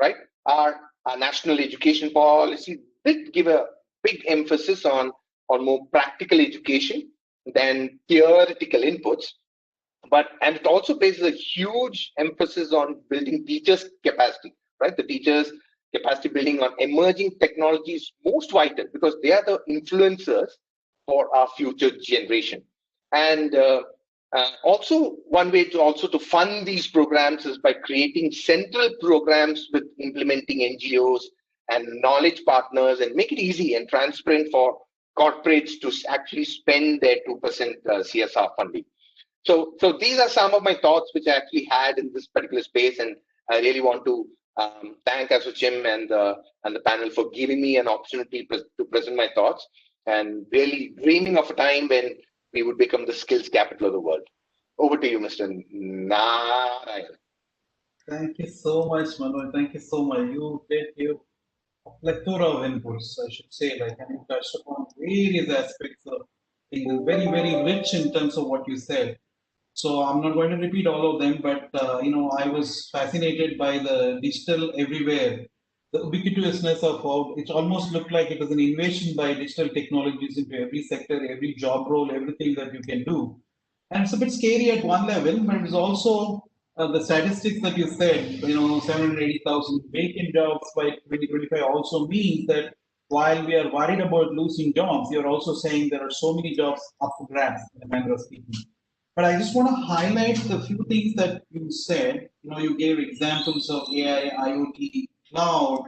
right? Our national education policy did give a big emphasis on more practical education than theoretical inputs, and it also places a huge emphasis on building teachers' capacity, right? The teachers' capacity building on emerging technologies most vital because they are the influencers for our future generation. And also one way to fund these programs is by creating central programs with implementing NGOs and knowledge partners and make it easy and transparent for corporates to actually spend their 2% CSR funding. So these are some of my thoughts which I actually had in this particular space, and I really want to thank ASSOCHAM and the panel for giving me an opportunity to present my thoughts, and really dreaming of a time when we would become the skills capital of the world. Over to you, Mr. Narayan. Thank you so much, Manoj. Thank you so much. You did a plethora of inputs, I should say, and you touched upon various aspects of things, very, very rich in terms of what you said. So I'm not going to repeat all of them, but I was fascinated by the digital everywhere, the ubiquitousness of how it almost looked like it was an invasion by digital technologies into every sector, every job role, everything that you can do. And it's a bit scary at one level, but it's also the statistics that you said, 780,000 vacant jobs by 2025 also means that while we are worried about losing jobs, you're also saying there are so many jobs up for grabs, in a manner of speaking. But I just want to highlight the few things that you said. You gave examples of AI, IoT, cloud,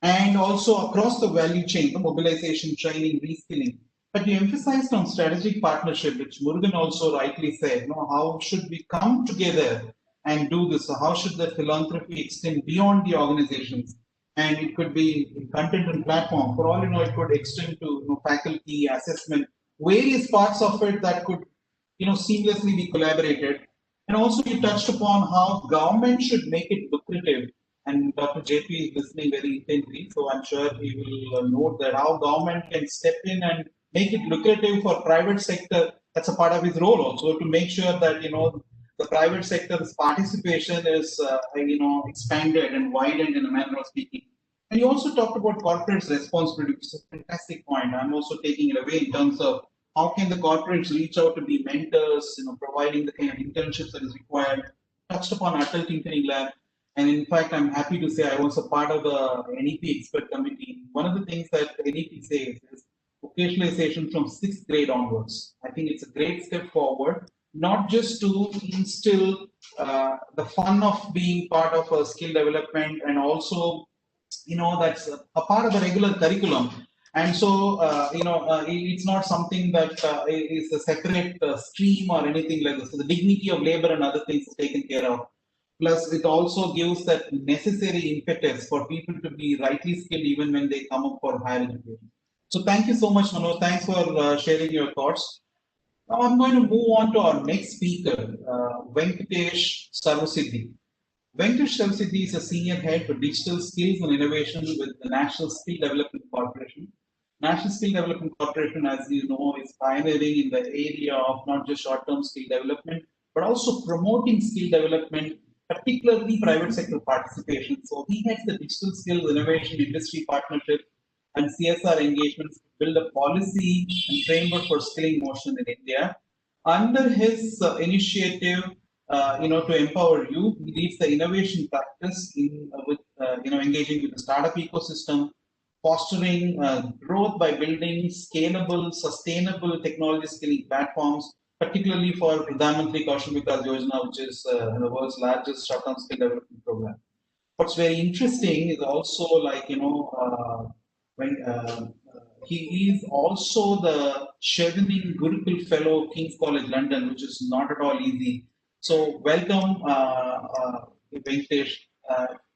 and also across the value chain, the mobilization, training, reskilling. But you emphasized on strategic partnership, which Murugan also rightly said. How should we come together and do this? So how should the philanthropy extend beyond the organizations? And it could be content and platform. For all you know, it could extend to faculty, assessment, various parts of it that could seamlessly be collaborated. And also you touched upon how government should make it lucrative. And Dr. JP is listening very intently, so I'm sure he will note that how government can step in and make it lucrative for private sector. That's a part of his role also, to make sure that the private sector's participation is expanded and widened, in a manner of speaking. And you also talked about corporate's responsibility, which is a fantastic point. I'm also taking it away in terms of how can the corporates reach out to be mentors, providing the kind of internships that is required. Touched upon Atal Tinkering Lab. And in fact, I'm happy to say I was a part of the NEP expert committee. One of the things that NEP says is vocationalization from 6th grade onwards. I think it's a great step forward, not just to instill the fun of being part of a skill development, and also, that's a part of the regular curriculum. And so, it's not something that is a separate stream or anything like this. So the dignity of labor and other things is taken care of. Plus, it also gives that necessary impetus for people to be rightly skilled even when they come up for higher education. So thank you so much, Manoj. Thanks for sharing your thoughts. Now I'm going to move on to our next speaker, Venkatesh Sarvasiddhi. Venkatesh Sarvasiddhi is a senior head for digital skills and innovation with the National Skill Development Corporation. National Skill Development Corporation, as you know, is pioneering in the area of not just short-term skill development, but also promoting skill development, particularly private sector participation. So he has the digital skills innovation industry partnership and CSR engagements to build a policy and framework for skilling motion in India. Under his initiative, to empower youth, he leads the innovation practice engaging with the startup ecosystem, fostering growth by building scalable, sustainable technology skilling platforms, particularly for Pradhan Mantri Kaushal Vikas Yojana, which is the world's largest short-term skill development program. What's very interesting is also he is also the Chevening Gurukul Fellow of King's College London, which is not at all easy. So welcome, Venkatesh.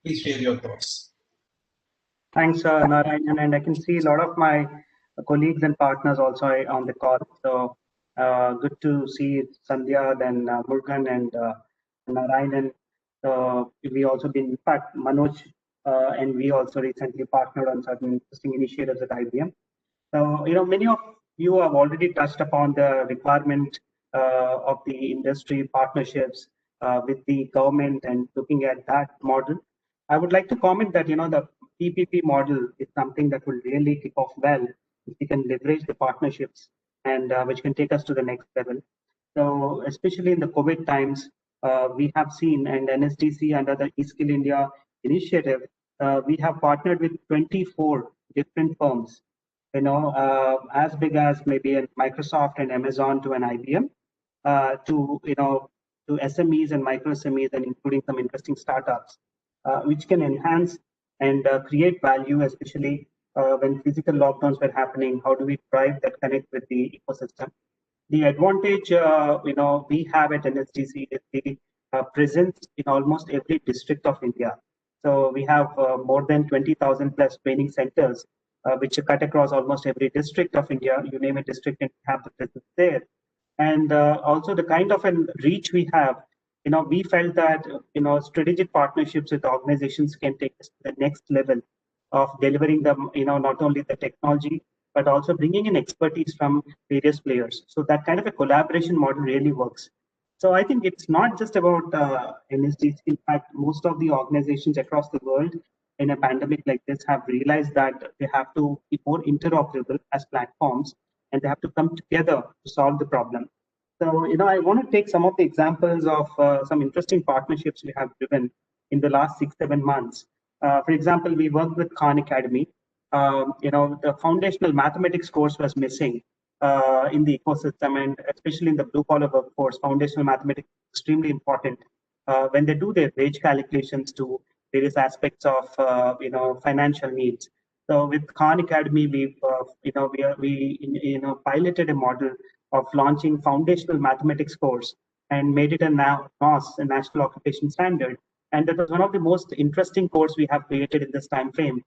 Please share your thoughts. Thanks, Narayan, and I can see a lot of my colleagues and partners also on the call. So good to see Sandhya, then Murugan and Narayan. We also been, in fact, Manoj and we also recently partnered on certain interesting initiatives at IBM. So, many of you have already touched upon the requirement of the industry partnerships with the government and looking at that model. I would like to comment that, the PPP model is something that will really kick off well if we can leverage the partnerships and which can take us to the next level. So, especially in the COVID times, we have seen, and NSDC under the eSkill India initiative, we have partnered with 24 different firms, as big as maybe a Microsoft and Amazon to an IBM, to SMEs and micro SMEs, and including some interesting startups, which can enhance and create value, especially when physical lockdowns were happening. How do we drive that connect with the ecosystem? The advantage, we have at NSDC is the presence in almost every district of India. So we have more than 20,000 plus training centers, which cut across almost every district of India. You name a district and have the presence there. And also the kind of a reach we have, we felt that, strategic partnerships with organizations can take us to the next level of delivering them, not only the technology, but also bringing in expertise from various players. So that kind of a collaboration model really works. So I think it's not just about NSDC. In fact, most of the organizations across the world in a pandemic like this have realized that they have to be more interoperable as platforms, and they have to come together to solve the problem. So, I want to take some of the examples of some interesting partnerships we have driven in the last 6-7 months. For example, we worked with Khan Academy. The foundational mathematics course was missing in the ecosystem, and especially in the blue collar workforce, foundational mathematics is extremely important when they do their wage calculations to various aspects of financial needs. So with Khan Academy, we piloted a model of launching foundational mathematics course and made it a NOS, a National Occupation Standard. And that was one of the most interesting course we have created in this time frame.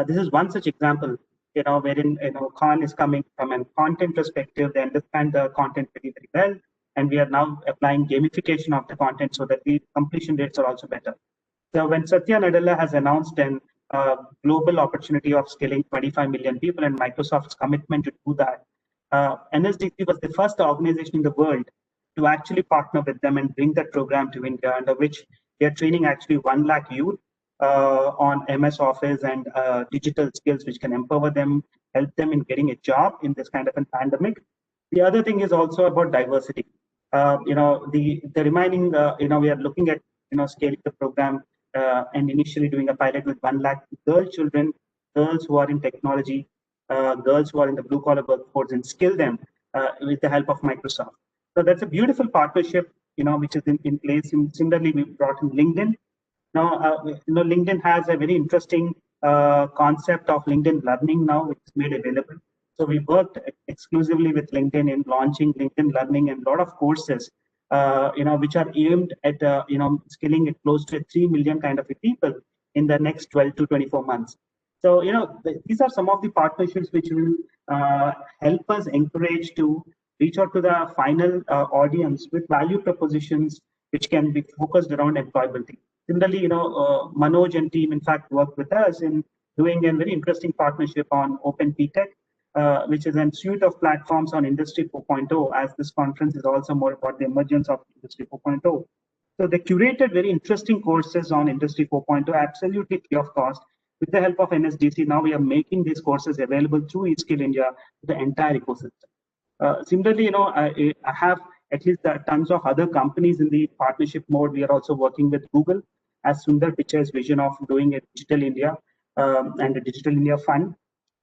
This is one such example, wherein Khan is coming from a content perspective. They understand the content very, very well, and we are now applying gamification of the content so that the completion rates are also better. So when Satya Nadella has announced an global opportunity of skilling 25 million people and Microsoft's commitment to do that, NSDC was the first organization in the world to actually partner with them and bring that program to India, under which they are training actually 1 lakh youth on MS Office and digital skills, which can empower them, help them in getting a job in this kind of a pandemic. The other thing is also about diversity. The remaining, we are looking at, scaling the program and initially doing a pilot with 1 lakh children, girls who are in technology, girls who are in the blue collar workforce, and skill them with the help of Microsoft. So that's a beautiful partnership, which is in place. And similarly, we brought in LinkedIn. Now, LinkedIn has a very interesting concept of LinkedIn Learning now, which is made available. So we worked exclusively with LinkedIn in launching LinkedIn Learning and a lot of courses, which are aimed at, skilling it close to 3 million kind of people in the next 12 to 24 months. So, these are some of the partnerships which will help us encourage to reach out to the final audience with value propositions which can be focused around employability. Similarly, Manoj and team, in fact, worked with us in doing a very interesting partnership on Open PTech, which is a suite of platforms on Industry 4.0, as this conference is also more about the emergence of Industry 4.0. So they curated very interesting courses on Industry 4.0, absolutely free of cost. With the help of NSDC, now we are making these courses available through eSkill India to the entire ecosystem. Similarly, I have at least tons of other companies in the partnership mode. We are also working with Google as Sundar Pichai's vision of doing a Digital India and a Digital India Fund.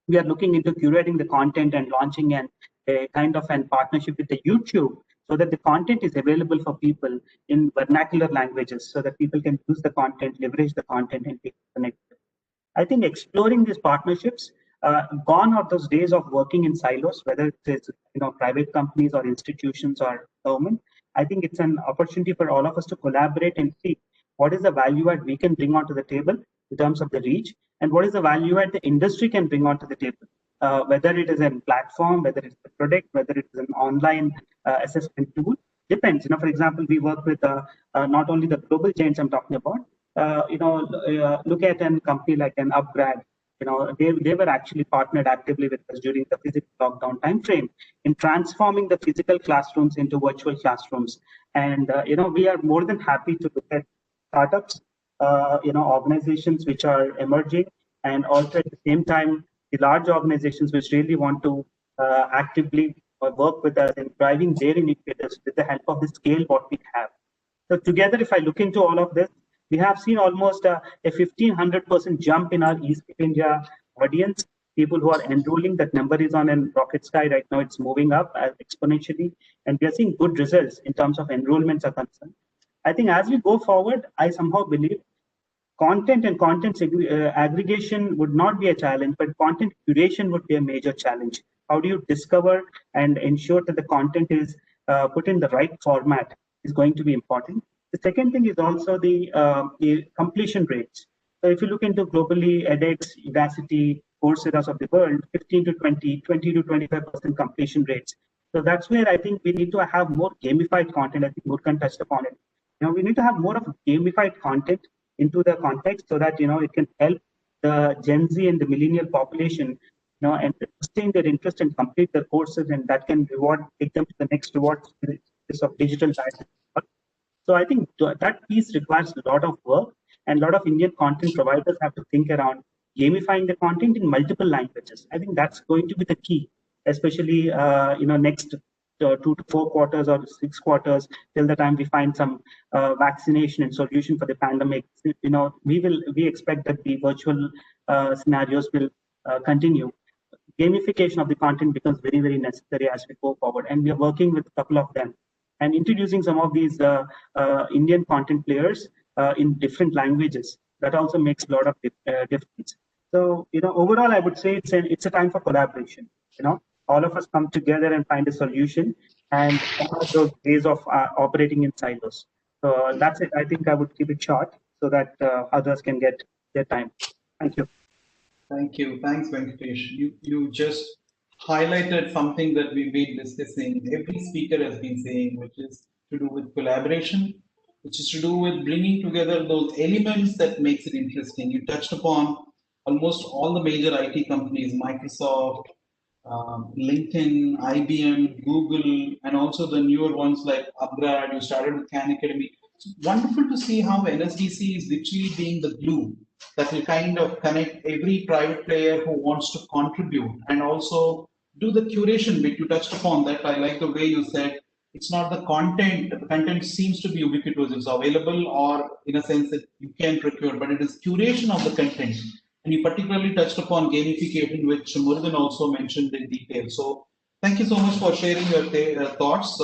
We are looking into curating the content and launching a kind of an partnership with the YouTube so that the content is available for people in vernacular languages so that people can use the content, leverage the content, and take the next step. I think exploring these partnerships, gone are those days of working in silos, whether it's private companies or institutions or government. I think it's an opportunity for all of us to collaborate and see what is the value add we can bring onto the table in terms of the reach, and what is the value add the industry can bring onto the table, whether it is a platform, whether it's a product, whether it is an online assessment tool, depends. For example, we work with not only the global giants I'm talking about. Look at a company like an Upgrad. They were actually partnered actively with us during the physical lockdown timeframe in transforming the physical classrooms into virtual classrooms. And we are more than happy to look at startups, organizations which are emerging, and also at the same time the large organizations which really want to actively work with us in driving their initiatives with the help of the scale what we have. So together, if I look into all of this, we have seen almost a 1,500% jump in our East India audience, people who are enrolling. That number is on a rocket sky right now. It's moving up exponentially, and we are seeing good results in terms of enrollments are concerned. I think as we go forward, I somehow believe content and content aggregation would not be a challenge, but content curation would be a major challenge. How do you discover and ensure that the content is put in the right format is going to be important. The second thing is also the completion rates. So if you look into globally, edX, Udacity, Coursera of the world, 15 to 20, 20 to 25% completion rates. So that's where I think we need to have more gamified content. I think Murkan touched upon it. We need to have more of gamified content into the context so that it can help the Gen Z and the millennial population and sustain their interest and complete their courses, and that can take them to the next reward of digital diet. So I think that piece requires a lot of work, and a lot of Indian content providers have to think around gamifying the content in multiple languages. I think that's going to be the key, especially next 2 to 4 quarters or 6 quarters till the time we find some vaccination and solution for the pandemic. We expect that the virtual scenarios will continue. Gamification of the content becomes very, very necessary as we go forward, and we are working with a couple of them and introducing some of these Indian content players in different languages. That also makes a lot of difference. So, overall, I would say it's a time for collaboration. All of us come together and find a solution, and those ways of operating in silos. So that's it. I think I would keep it short so that others can get their time. Thank you. Thank you. Thanks, Venkatesh. You just highlighted something that we've been discussing. Every speaker has been saying, which is to do with collaboration, which is to do with bringing together those elements that makes it interesting. You touched upon almost all the major IT companies, Microsoft, LinkedIn, IBM, Google, and also the newer ones like Upgrad. You started with Khan Academy. It's wonderful to see how NSDC is literally being the glue that will kind of connect every private player who wants to contribute and also do the curation bit. You touched upon that. I like the way you said it's not the content. The content seems to be ubiquitous. It's available, or in a sense that you can procure, but it is curation of the content. And you particularly touched upon gamification, which Murugan also mentioned in detail. So thank you so much for sharing your thoughts,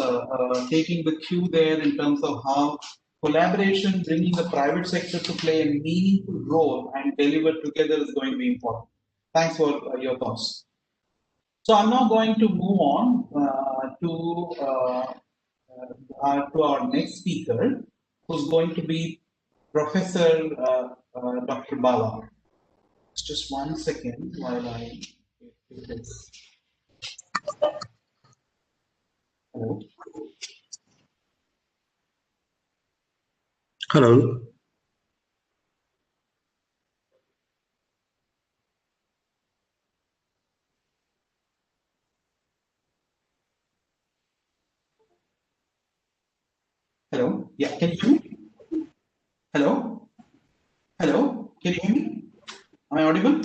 taking the cue there in terms of how collaboration, bringing the private sector to play a meaningful role and deliver together is going to be important. Thanks for your thoughts. So I'm now going to move on to our next speaker, who's going to be Professor Dr. Bala. Just 1 second while I get this. Hello. Hello. Hello. Yeah, can you hear me? Hello. Hello. Can you hear me? Am I audible?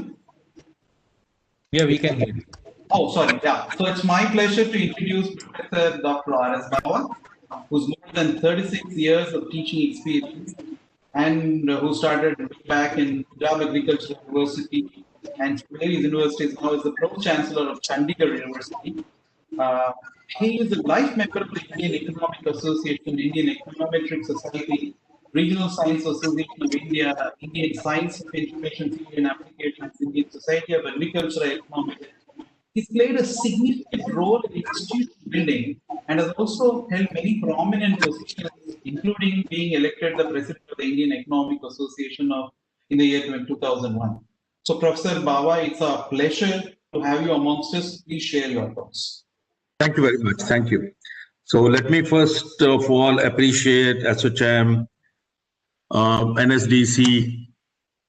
Yeah, we can hear you. Oh, sorry. Yeah. So it's my pleasure to introduce Professor Dr. R.S. Bala, who's more than 36 years of teaching experience and who started back in Punjab Agricultural University, and today his university is now is the Pro-Chancellor of Chandigarh University. He is a life member of the Indian Economic Association, Indian Econometric Society, Regional Science Association of India, Indian Science of Information Theory and Applications, Indian Society of Agricultural Economics. He's played a significant role in institution building and has also held many prominent positions including being elected the president of the Indian Economic Association in the year 2001. So Professor Bala, it's a pleasure to have you amongst us. Please share your thoughts. Thank you very much. Thank you. So let me first of all appreciate ASSOCHAM, NSDC,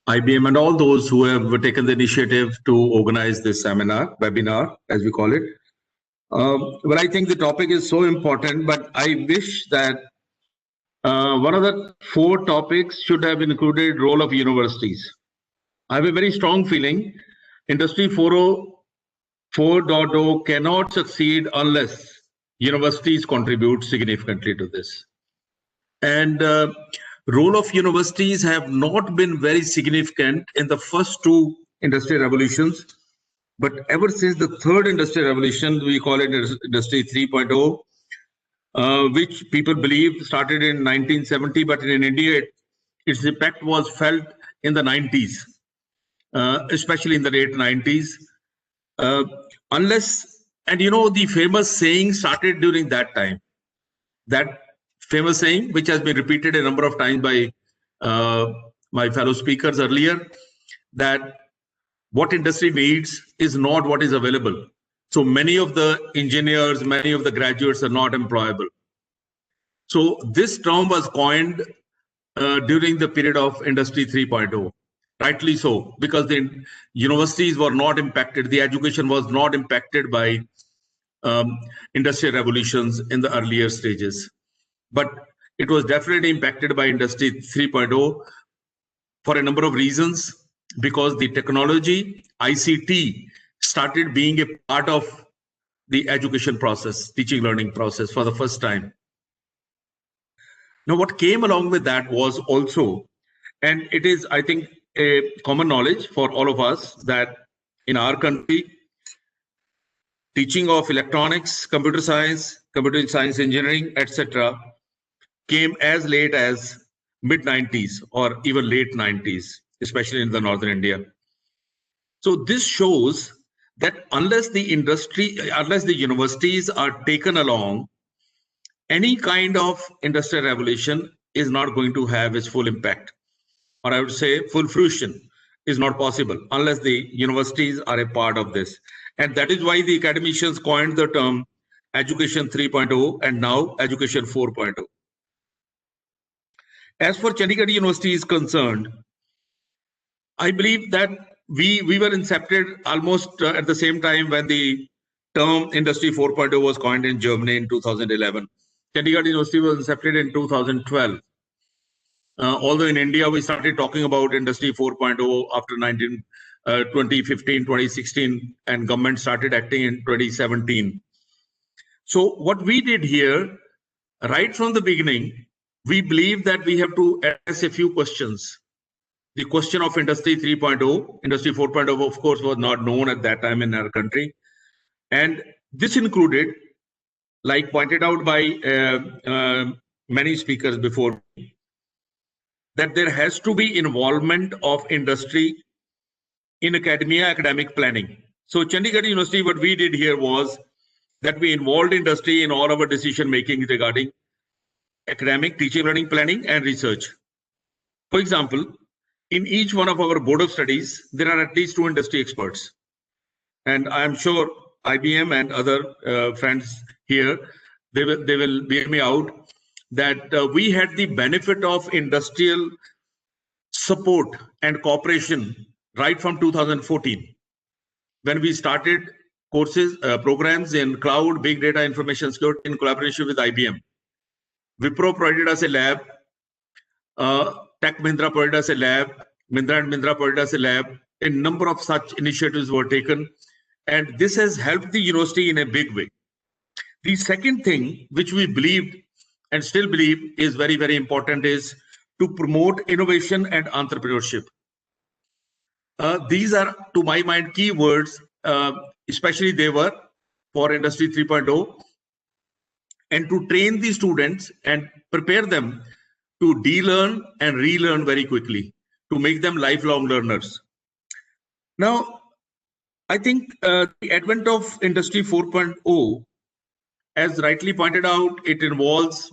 IBM, and all those who have taken the initiative to organize this webinar, as we call it. Well, I think the topic is so important, but I wish that one of the 4 topics should have included role of universities. I have a very strong feeling Industry 4.0 cannot succeed unless universities contribute significantly to this. And role of universities have not been very significant in the first 2 industrial revolutions, but ever since the 3rd industrial revolution, we call it Industry 3.0, which people believe started in 1970, but in India, its impact was felt in the 90s, especially in the late 90s. And you know, the famous saying started during that time. That famous saying, which has been repeated a number of times by my fellow speakers earlier, that what industry needs is not what is available. So many of the engineers, many of the graduates are not employable. So this term was coined during the period of Industry 3.0. Rightly so, because the universities were not impacted, the education was not impacted by industrial revolutions in the earlier stages. But it was definitely impacted by Industry 3.0 for a number of reasons, because the technology, ICT, started being a part of the education process, teaching learning process for the first time. Now, what came along with that was also, and it is, I think, a common knowledge for all of us that in our country, teaching of electronics, computer science engineering, etc., came as late as mid-90s or even late 90s, especially in the northern India. So this shows that unless the universities are taken along, any kind of industrial revolution is not going to have its full impact, or I would say full fruition is not possible unless the universities are a part of this. And that is why the academicians coined the term Education 3.0 and now Education 4.0. As for Chandigarh University is concerned, I believe that we were incepted almost at the same time when the term Industry 4.0 was coined in Germany in 2011. Chandigarh University was incepted in 2012. Although in India, we started talking about Industry 4.0 after 2015, 2016, and government started acting in 2017. So what we did here, right from the beginning, we believe that we have to address a few questions. The question of Industry 3.0, Industry 4.0, of course, was not known at that time in our country. And this included, like pointed out by many speakers before me, that there has to be involvement of industry in academia, academic planning. So Chandigarh University, what we did here was that we involved industry in all our decision making regarding academic, teaching, learning, planning, and research. For example, in each one of our board of studies, there are at least 2 industry experts. And I'm sure IBM and other friends here, they will bear me out that we had the benefit of industrial support and cooperation right from 2014, when we started courses, programs in cloud, big data, information security in collaboration with IBM. Wipro provided us a lab, Tech Mahindra provided us a lab, Mahindra and Mahindra provided us a lab. A number of such initiatives were taken, and this has helped the university in a big way. The second thing which we believed and still believe is very, very important is to promote innovation and entrepreneurship. These are, to my mind, key words, especially they were for Industry 3.0, and to train the students and prepare them to de-learn and relearn very quickly, to make them lifelong learners. Now, I think the advent of Industry 4.0, as rightly pointed out, it involves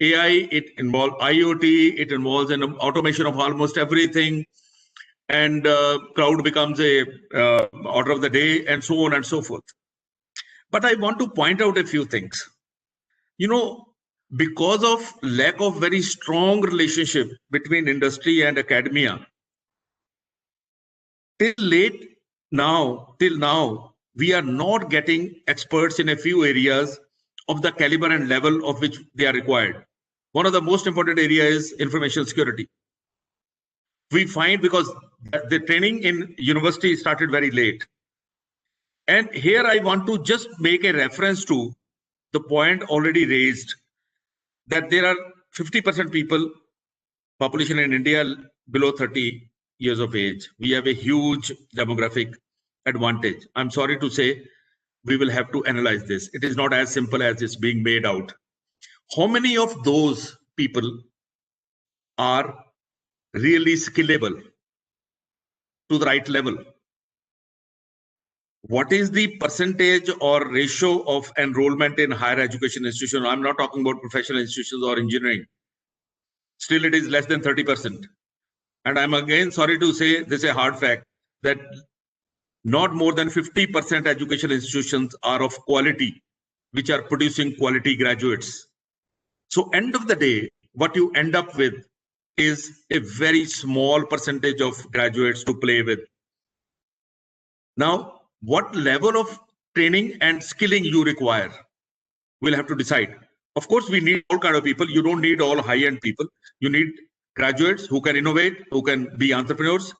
AI, it involves IoT, it involves an automation of almost everything, and cloud becomes a order of the day, and so on and so forth. But I want to point out a few things. You know, because of lack of very strong relationship between industry and academia, till now, we are not getting experts in a few areas of the caliber and level of which they are required. One of the most important areas is information security. We find because the training in university started very late. And here I want to just make a reference to the point already raised, that there are 50% people, population in India below 30 years of age. We have a huge demographic advantage. I'm sorry to say, we will have to analyze this. It is not as simple as it's being made out. How many of those people are really skillable to the right level? What is the percentage or ratio of enrollment in higher education institutions? I'm not talking about professional institutions or engineering. Still, it is less than 30%. And I'm again sorry to say, this is a hard fact, that not more than 50% educational institutions are of quality, which are producing quality graduates. So end of the day, what you end up with is a very small percentage of graduates to play with. Now, what level of training and skilling you require, we'll have to decide. Of course, we need all kind of people. You don't need all high-end people. You need graduates who can innovate, who can be entrepreneurs,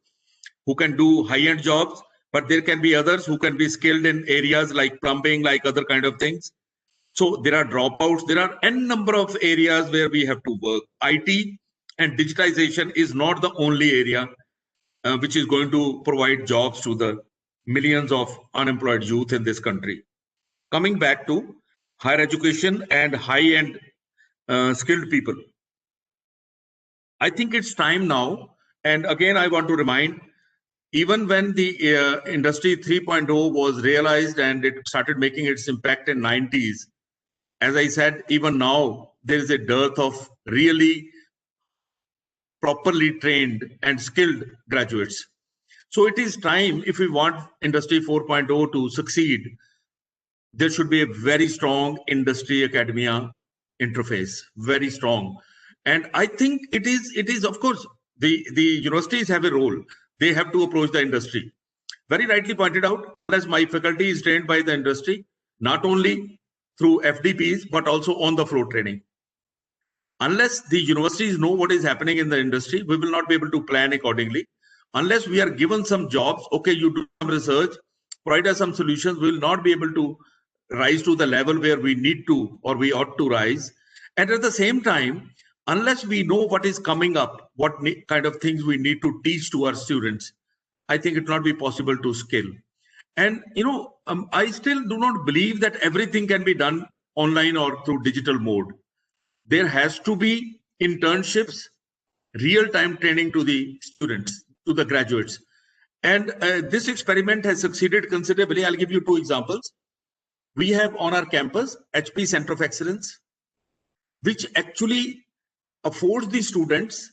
who can do high-end jobs, but there can be others who can be skilled in areas like plumbing, like other kind of things. So there are dropouts. There are n number of areas where we have to work. IT and digitization is not the only area which is going to provide jobs to the millions of unemployed youth in this country. Coming back to higher education and high-end skilled people, I think it's time now. And again, I want to remind, even when the industry 3.0 was realized and it started making its impact in 90s, as I said, even now there is a dearth of really properly trained and skilled graduates. So it is time, if we want industry 4.0 to succeed, there should be a very strong industry academia interface, very strong. And I think it is of course, the universities have a role. They have to approach the industry. Very rightly pointed out, as my faculty is trained by the industry, not only through FDPs, but also on the floor training. Unless the universities know what is happening in the industry, we will not be able to plan accordingly. Unless we are given some jobs, okay, you do some research, provide us some solutions, we will not be able to rise to the level where we need to or we ought to rise. And at the same time, unless we know what is coming up, what kind of things we need to teach to our students, I think it will not be possible to scale. And I still do not believe that everything can be done online or through digital mode. There has to be internships, real-time training to the students, to the graduates. And this experiment has succeeded considerably. I'll give you two examples. We have on our campus HP Center of Excellence, which actually affords the students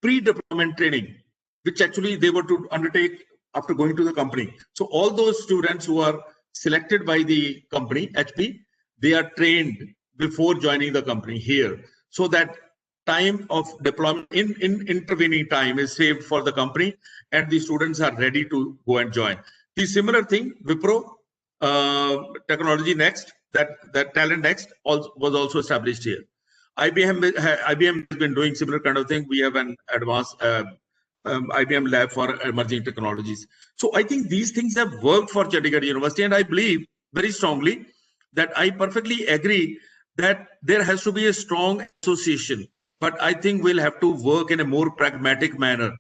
pre-deployment training, which actually they were to undertake after going to the company. So all those students who are selected by the company, HP, they are trained before joining the company here, so that time of deployment in intervening time is saved for the company and the students are ready to go and join. The similar thing, Wipro Technology Next, that Talent Next was also established here. IBM has been doing similar kind of thing. We have an advanced IBM lab for emerging technologies. So I think these things have worked for Chandigarh University, and I believe very strongly that I perfectly agree that there has to be a strong association. But I think we'll have to work in a more pragmatic manner.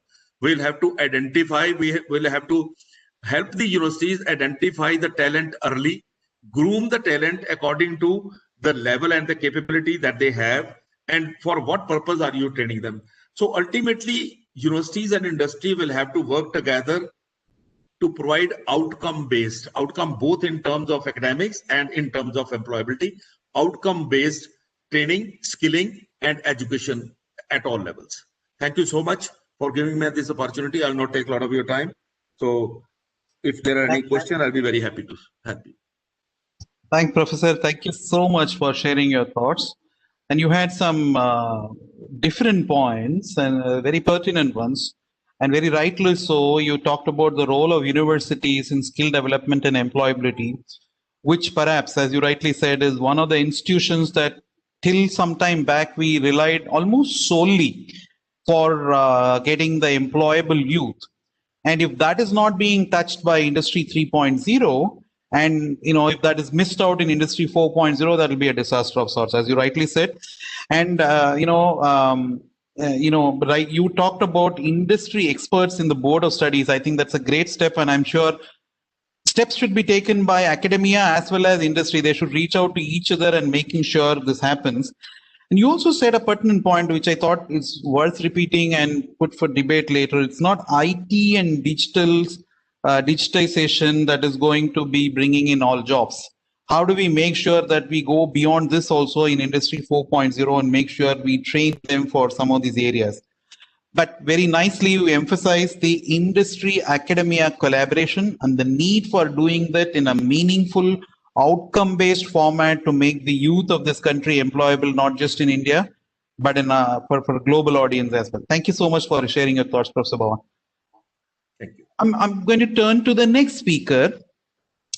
We'll have to identify, we will have to help the universities identify the talent early, groom the talent according to the level and the capability that they have, and for what purpose are you training them. So ultimately, universities and industry will have to work together to provide outcome-based, outcome both in terms of academics and in terms of employability, outcome-based training, skilling, and education at all levels. Thank you so much for giving me this opportunity. I'll not take a lot of your time. So if there are any questions, I'll be very happy to help you. Thanks, Professor. Thank you so much for sharing your thoughts. And you had some different points and very pertinent ones. And very rightly so, you talked about the role of universities in skill development and employability, which perhaps, as you rightly said, is one of the institutions that till some time back we relied almost solely for getting the employable youth. And if that is not being touched by Industry 3.0, and if that is missed out in Industry 4.0, that will be a disaster of sorts, as you rightly said. And right, you talked about industry experts in the board of studies. I think that's a great step, and I'm sure steps should be taken by academia as well as industry. They should reach out to each other and making sure this happens. And you also said a pertinent point, which I thought is worth repeating and put for debate later. It's not IT and digitization that is going to be bringing in all jobs. How do we make sure that we go beyond this also in Industry 4.0 and make sure we train them for some of these areas? But very nicely, you emphasize the industry-academia collaboration and the need for doing that in a meaningful, outcome-based format to make the youth of this country employable, not just in India, but in for a global audience as well. Thank you so much for sharing your thoughts, Professor Bala. Thank you. I'm going to turn to the next speaker,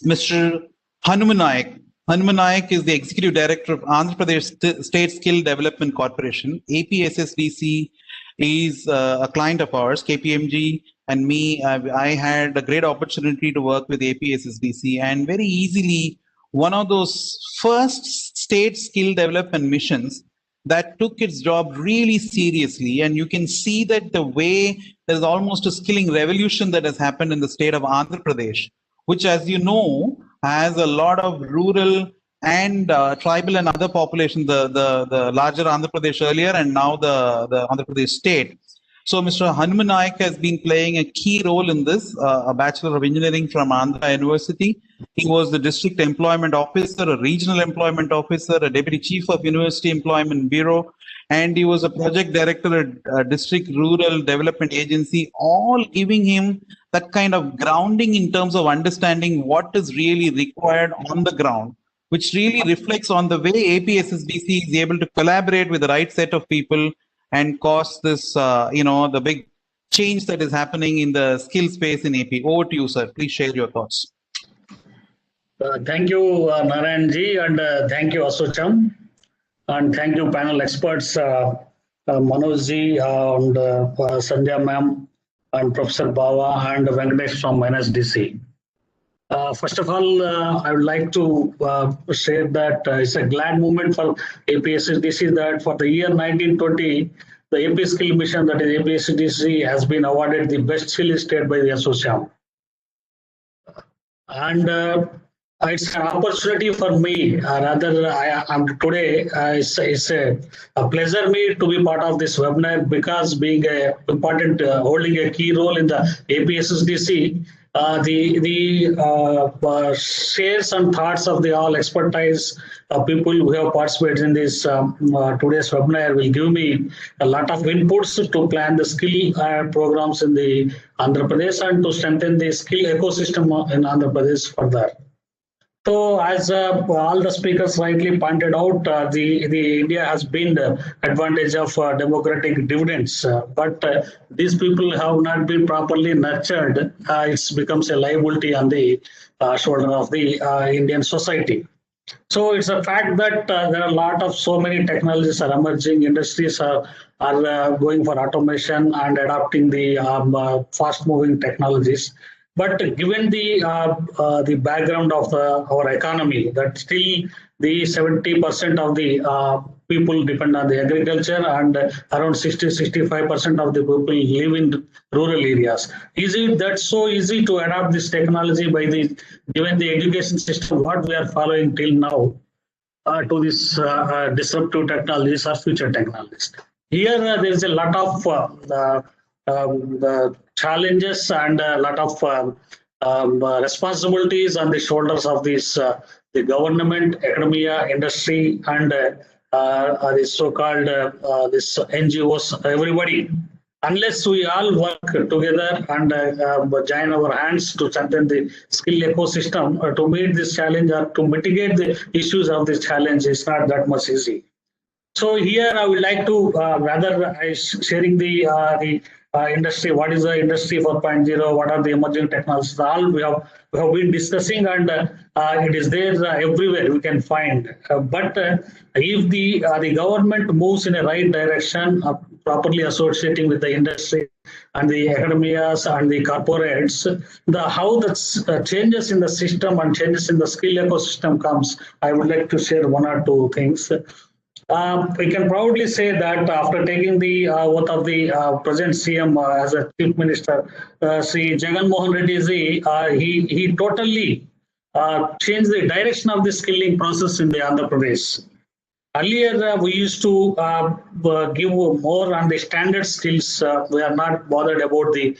Mr. Hanuman Naik. Hanuman Naik is the Executive Director of Andhra Pradesh State Skill Development Corporation. APSSDC is a client of ours, KPMG and me. I had a great opportunity to work with APSSDC, and very easily one of those first state skill development missions that took its job really seriously. And you can see that the way there's almost a skilling revolution that has happened in the state of Andhra Pradesh, which, as you know, has a lot of rural and tribal and other population, the larger Andhra Pradesh earlier and now the Andhra Pradesh state. So Mr. Hanuman Naik has been playing a key role in this, a Bachelor of Engineering from Andhra University. He was the District Employment Officer, a Regional Employment Officer, a Deputy Chief of University Employment Bureau, and he was a Project Director at District Rural Development Agency, all giving him that kind of grounding in terms of understanding what is really required on the ground, which really reflects on the way APSSDC is able to collaborate with the right set of people and cause this, the big change that is happening in the skill space in AP. Over to you, sir. Please share your thoughts. Thank you, Narayan-ji, and thank you, ASSOCHAM. And thank you, panel experts, Manoj-ji and Sandhya ma'am, and Professor Bala and Venkatesh from NSDC. First of all, I would like to share that it's a glad moment for APSSDC that for the year 1920, the AP Skill Mission, that is APSSDC, has been awarded the best skill state by the ASSOCHAM. And it's an opportunity for me, today, it's a pleasure me to be part of this webinar, because being holding a key role in the APSSDC, the shares and thoughts of the all expertise people who have participated in this today's webinar will give me a lot of inputs to plan the skill programs in the Andhra Pradesh and to strengthen the skill ecosystem in Andhra Pradesh further. So, as all the speakers rightly pointed out, the India has been the advantage of democratic dividends, but these people have not been properly nurtured. It becomes a liability on the shoulder of the Indian society. So it's a fact that there are so many technologies are emerging. Industries are going for automation and adopting the fast-moving technologies. But given the background of our economy, that still the 70% of the people depend on the agriculture, and around 60-65% of the people live in rural areas. Is it that so easy to adopt this technology given the education system what we are following till now to this disruptive technologies or future technologies? Here there is a lot of the challenges and a lot of responsibilities on the shoulders of this the government, academia, industry, and this so-called this NGOs, everybody. Unless we all work together and join our hands to strengthen the skill ecosystem to meet this challenge or to mitigate the issues of this challenge, it's not that much easy. So here I would like to sharing the industry. What is the industry 4.0? What are the emerging technologies? All we have been discussing, and it is there everywhere we can find. But if the government moves in a right direction, properly associating with the industry and the academias and the corporates, how the changes in the system and changes in the skill ecosystem comes, I would like to share one or two things. We can proudly say that after taking the oath of the present CM as a Chief Minister, Sri Jagan Mohan Reddy ji, he totally changed the direction of the skilling process in the Andhra Pradesh. Earlier, we used to give more on the standard skills. We are not bothered about the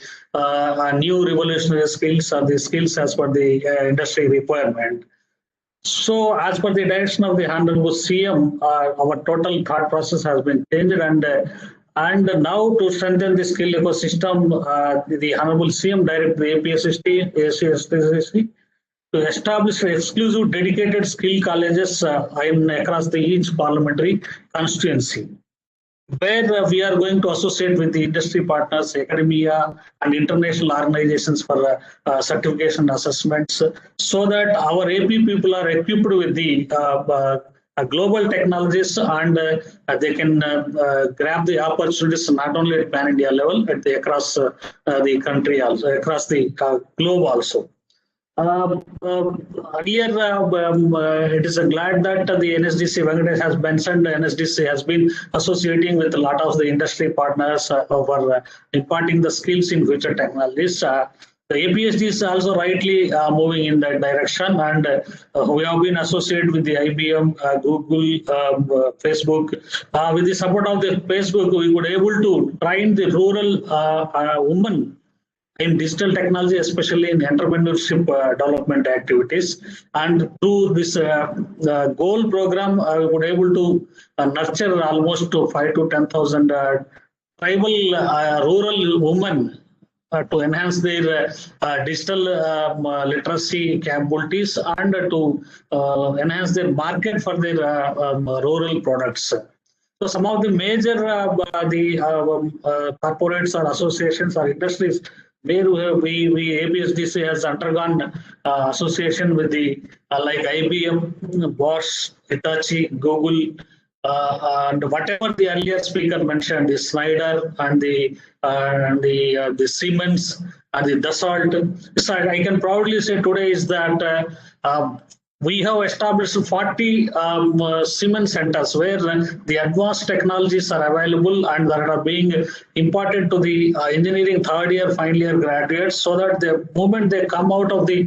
new revolutionary skills or the skills as per the industry requirement. So, as per the direction of the Honorable CM, our total thought process has been changed, and now to strengthen the skill ecosystem, the Honorable CM directed the APSST to establish exclusive dedicated skill colleges across each parliamentary constituency, where we are going to associate with the industry partners, academia, and international organizations for certification assessments, so that our AP people are equipped with the global technologies, and they can grab the opportunities not only at pan-India level, but across the country also, across the globe also. Earlier, it is glad that the NSDC Venkatesh has mentioned. NSDC has been associating with a lot of the industry partners for imparting the skills in future technologies. The APSD is also rightly moving in that direction, and we have been associated with the IBM, Google, Facebook. With the support of the Facebook, we were able to train the rural women in digital technology, especially in entrepreneurship development activities. And through this goal program, we were able to nurture almost 5,000 to 10,000 tribal rural women to enhance their digital literacy capabilities and to enhance their market for their rural products. So some of the major corporates or associations or industries where we APSDC has undergone association with the like IBM, Bosch, Hitachi, Google, and whatever the earlier speaker mentioned, the Schneider and the Siemens and the Dassault. So I can proudly say today is that we have established 40 Siemens centers where the advanced technologies are available and that are being imparted to the engineering third year, final year graduates, so that the moment they come out of their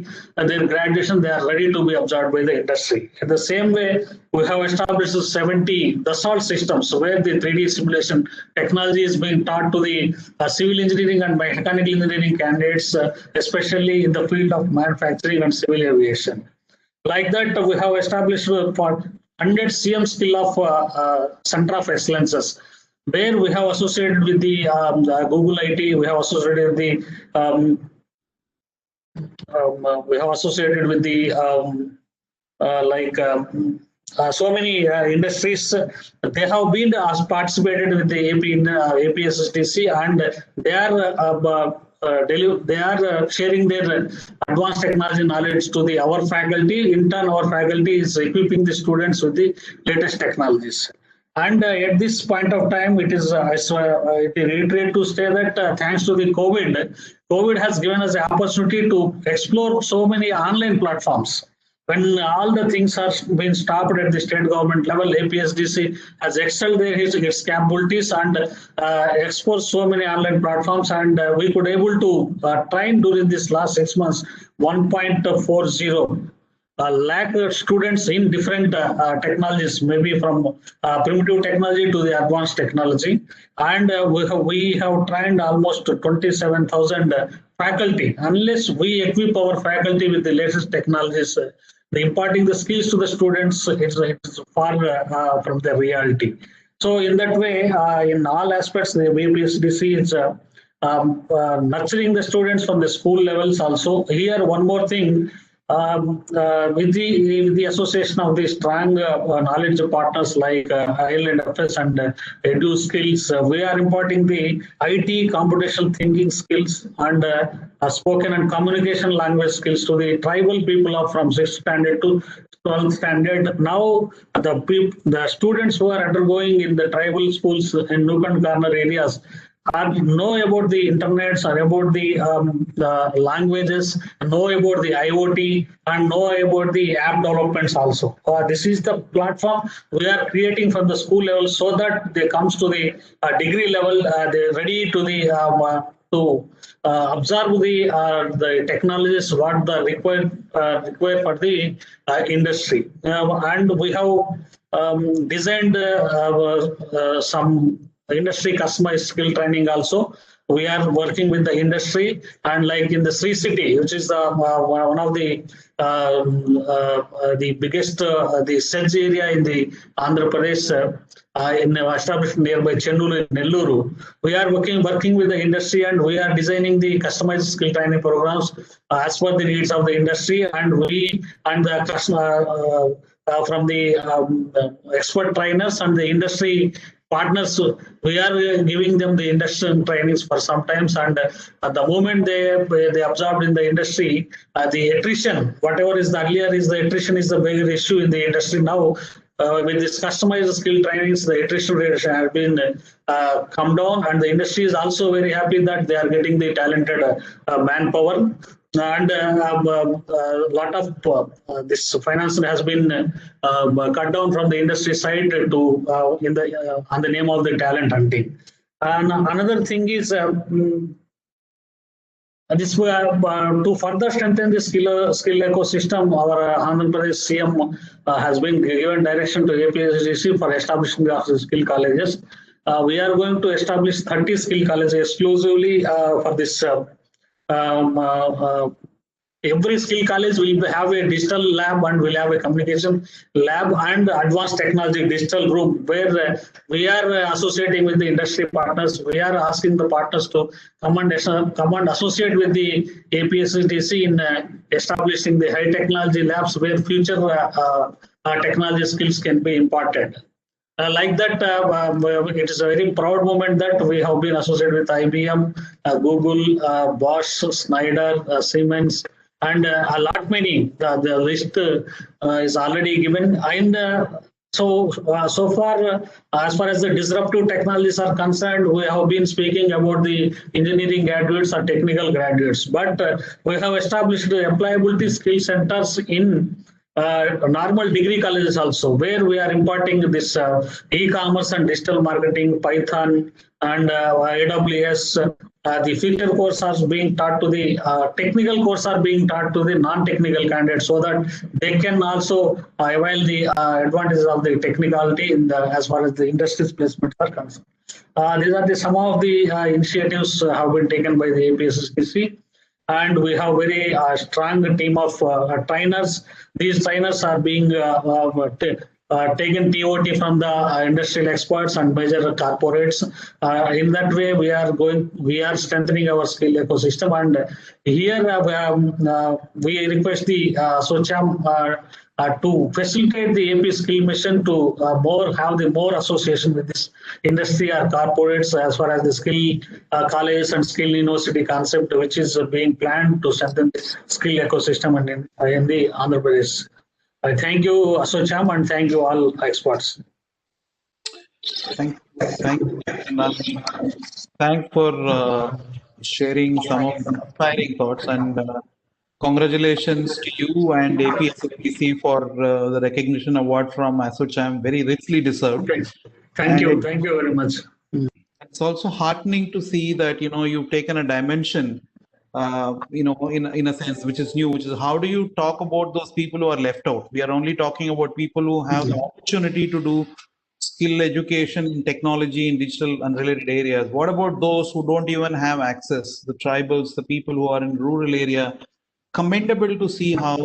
graduation, they are ready to be absorbed by the industry. In the same way, we have established 70 Dassault systems where the 3D simulation technology is being taught to the civil engineering and mechanical engineering candidates, especially in the field of manufacturing and civil aviation. Like that, we have established for 100 CM skill of Center of Excellences, where we have associated with the Google IT, we have associated with the so many industries. They have been participated with the APSSTC, and they are they are sharing their advanced technology knowledge to our faculty. In turn, our faculty is equipping the students with the latest technologies. And at this point of time, it is I reiterate to say that thanks to the COVID has given us the opportunity to explore so many online platforms. When all the things are being stopped at the state government level, APSDC has excelled its capabilities and exposed so many online platforms, and we could able to train during this last 6 months 1.40 lakh students in different technologies, maybe from primitive technology to the advanced technology, and we have trained almost 27,000 faculty. Unless we equip our faculty with the latest technologies, the imparting the skills to the students, it's far from the reality. So in that way, in all aspects, the APSDC is nurturing the students from the school levels also. Here, one more thing, with the association of the strong knowledge partners like ILFS and Edu Skills, we are imparting the IT computational thinking skills and spoken and communication language skills to the tribal people of from 6th standard to 12th standard. Now the students who are undergoing in the tribal schools in nook and corner areas know about the internets, or about the languages, know about the IoT, and know about the app developments also. This is the platform we are creating from the school level, so that they comes to the degree level, they're ready to the observe the technologies what the required for the industry. And we have designed some industry customized skill training also. We are working with the industry, and like in the Sri City, which is one of the biggest the SEDS area in the Andhra Pradesh, established nearby Chennuru, Nelluru. We are working with the industry, and we are designing the customized skill training programs as per the needs of the industry, and we and the customer from the expert trainers and the industry partners, we are giving them the industrial trainings for some times, and at the moment they absorbed in the industry, the attrition, whatever is the earlier is the attrition is the bigger issue in the industry now. With this customized skill trainings, the attrition rate has been come down, and the industry is also very happy that they are getting the talented manpower. And a lot of this finance has been cut down from the industry side to on the name of the talent hunting. And another thing is this to further strengthen the skill ecosystem, our Andhra Pradesh CM has been given direction to APSDC for establishing the skill colleges. We are going to establish 30 skill colleges exclusively for this. Every skill college will have a digital lab, and will have a communication lab and advanced technology digital room, where we are associating with the industry partners. We are asking the partners to come and associate with the APSDC in establishing the high technology labs, where future technology skills can be imparted. Like that, it is a very proud moment that we have been associated with IBM, Google, Bosch, Schneider, Siemens, and a lot many. The list is already given. And so far, as far as the disruptive technologies are concerned, we have been speaking about the engineering graduates or technical graduates, but we have established the employability skill centers in normal degree colleges also, where we are imparting this e-commerce and digital marketing, Python, and AWS. The feature course are being taught to the technical course are being taught to the non-technical candidates, so that they can also avail the advantages of the technicality in the, as far as the industry's placements are concerned. These are some of the initiatives have been taken by the APSDC. And we have very strong team of trainers. These trainers are being taken TOT from the industrial experts and major corporates. In that way, we are strengthening our skill ecosystem. And here we request the ASSOCHAM to facilitate the AP skill mission to have the more association with this industry or corporates, as far as the skill colleges and skill university concept, which is being planned to strengthen the skill ecosystem in the Andhra Pradesh. I thank you, ASSOCHAM, and thank you all experts. Thank you. Thanks for sharing some of the inspiring thoughts, and congratulations to you and APSDC for the recognition award from ASSOCHAM, very richly deserved. Okay. Thank you very much. It's also heartening to see that you've taken a dimension, in a sense, which is new, which is how do you talk about those people who are left out? We are only talking about people who have the opportunity to do skill education in technology, in digital and related areas. What about those who don't even have access? The tribals, the people who are in rural area, commendable to see how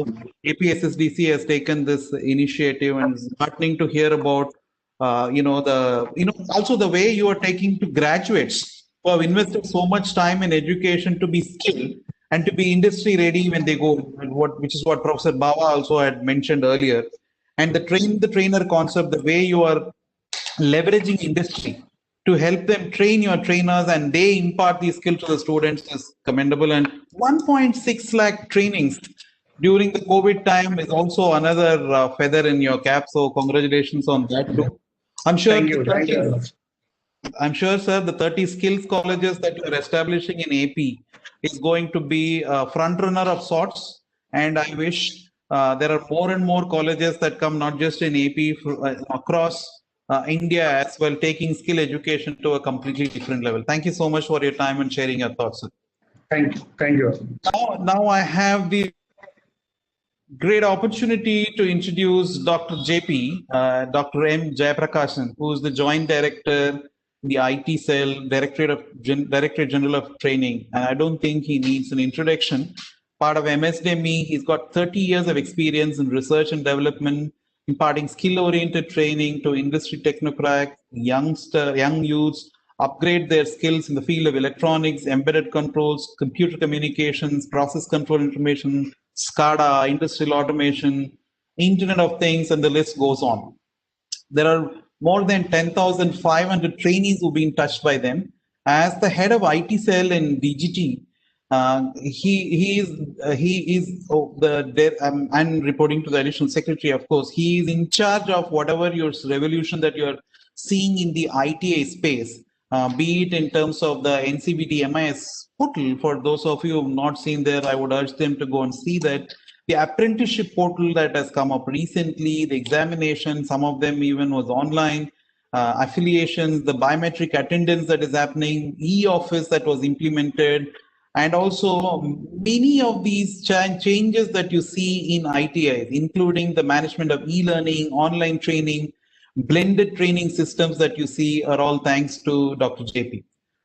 APSSDC has taken this initiative, and heartening to hear about also the way you are taking to graduates who have invested so much time in education to be skilled and to be industry ready when they go, which is what Professor Bala also had mentioned earlier. And the train the trainer concept, the way you are leveraging industry to help them train your trainers and they impart these skills to the students is commendable. And 1.6 lakh trainings during the COVID time is also another feather in your cap. So congratulations on that too. I'm sure. Thank you. Thank you very much. I'm sure, sir, the 30 skills colleges that you're establishing in AP is going to be a front runner of sorts. And I wish there are more and more colleges that come, not just in AP, across India as well, taking skill education to a completely different level. Thank you so much for your time and sharing your thoughts, sir. Thank you. Thank you. Now I have the great opportunity to introduce Dr. JP, Dr. M. Jayaprakashan, who is the Joint Director, the IT Cell, Directorate General of Training. And I don't think he needs an introduction. Part of MSDME, he's got 30 years of experience in research and development, imparting skill-oriented training to industry technocrats, young youths, upgrade their skills in the field of electronics, embedded controls, computer communications, process control information, SCADA, industrial automation, Internet of Things, and the list goes on. There are more than 10,500 trainees who've been touched by them. As the head of IT cell in DGT, I'm reporting to the additional secretary, of course. He is in charge of whatever your revolution that you're seeing in the ITA space, be it in terms of the NCBT MIS portal. For those of you who have not seen there, I would urge them to go and see that. The apprenticeship portal that has come up recently, the examination, some of them even was online, affiliations, the biometric attendance that is happening, e-office that was implemented, and also many of these changes that you see in ITIs, including the management of e-learning, online training, blended training systems that you see are all thanks to Dr. JP.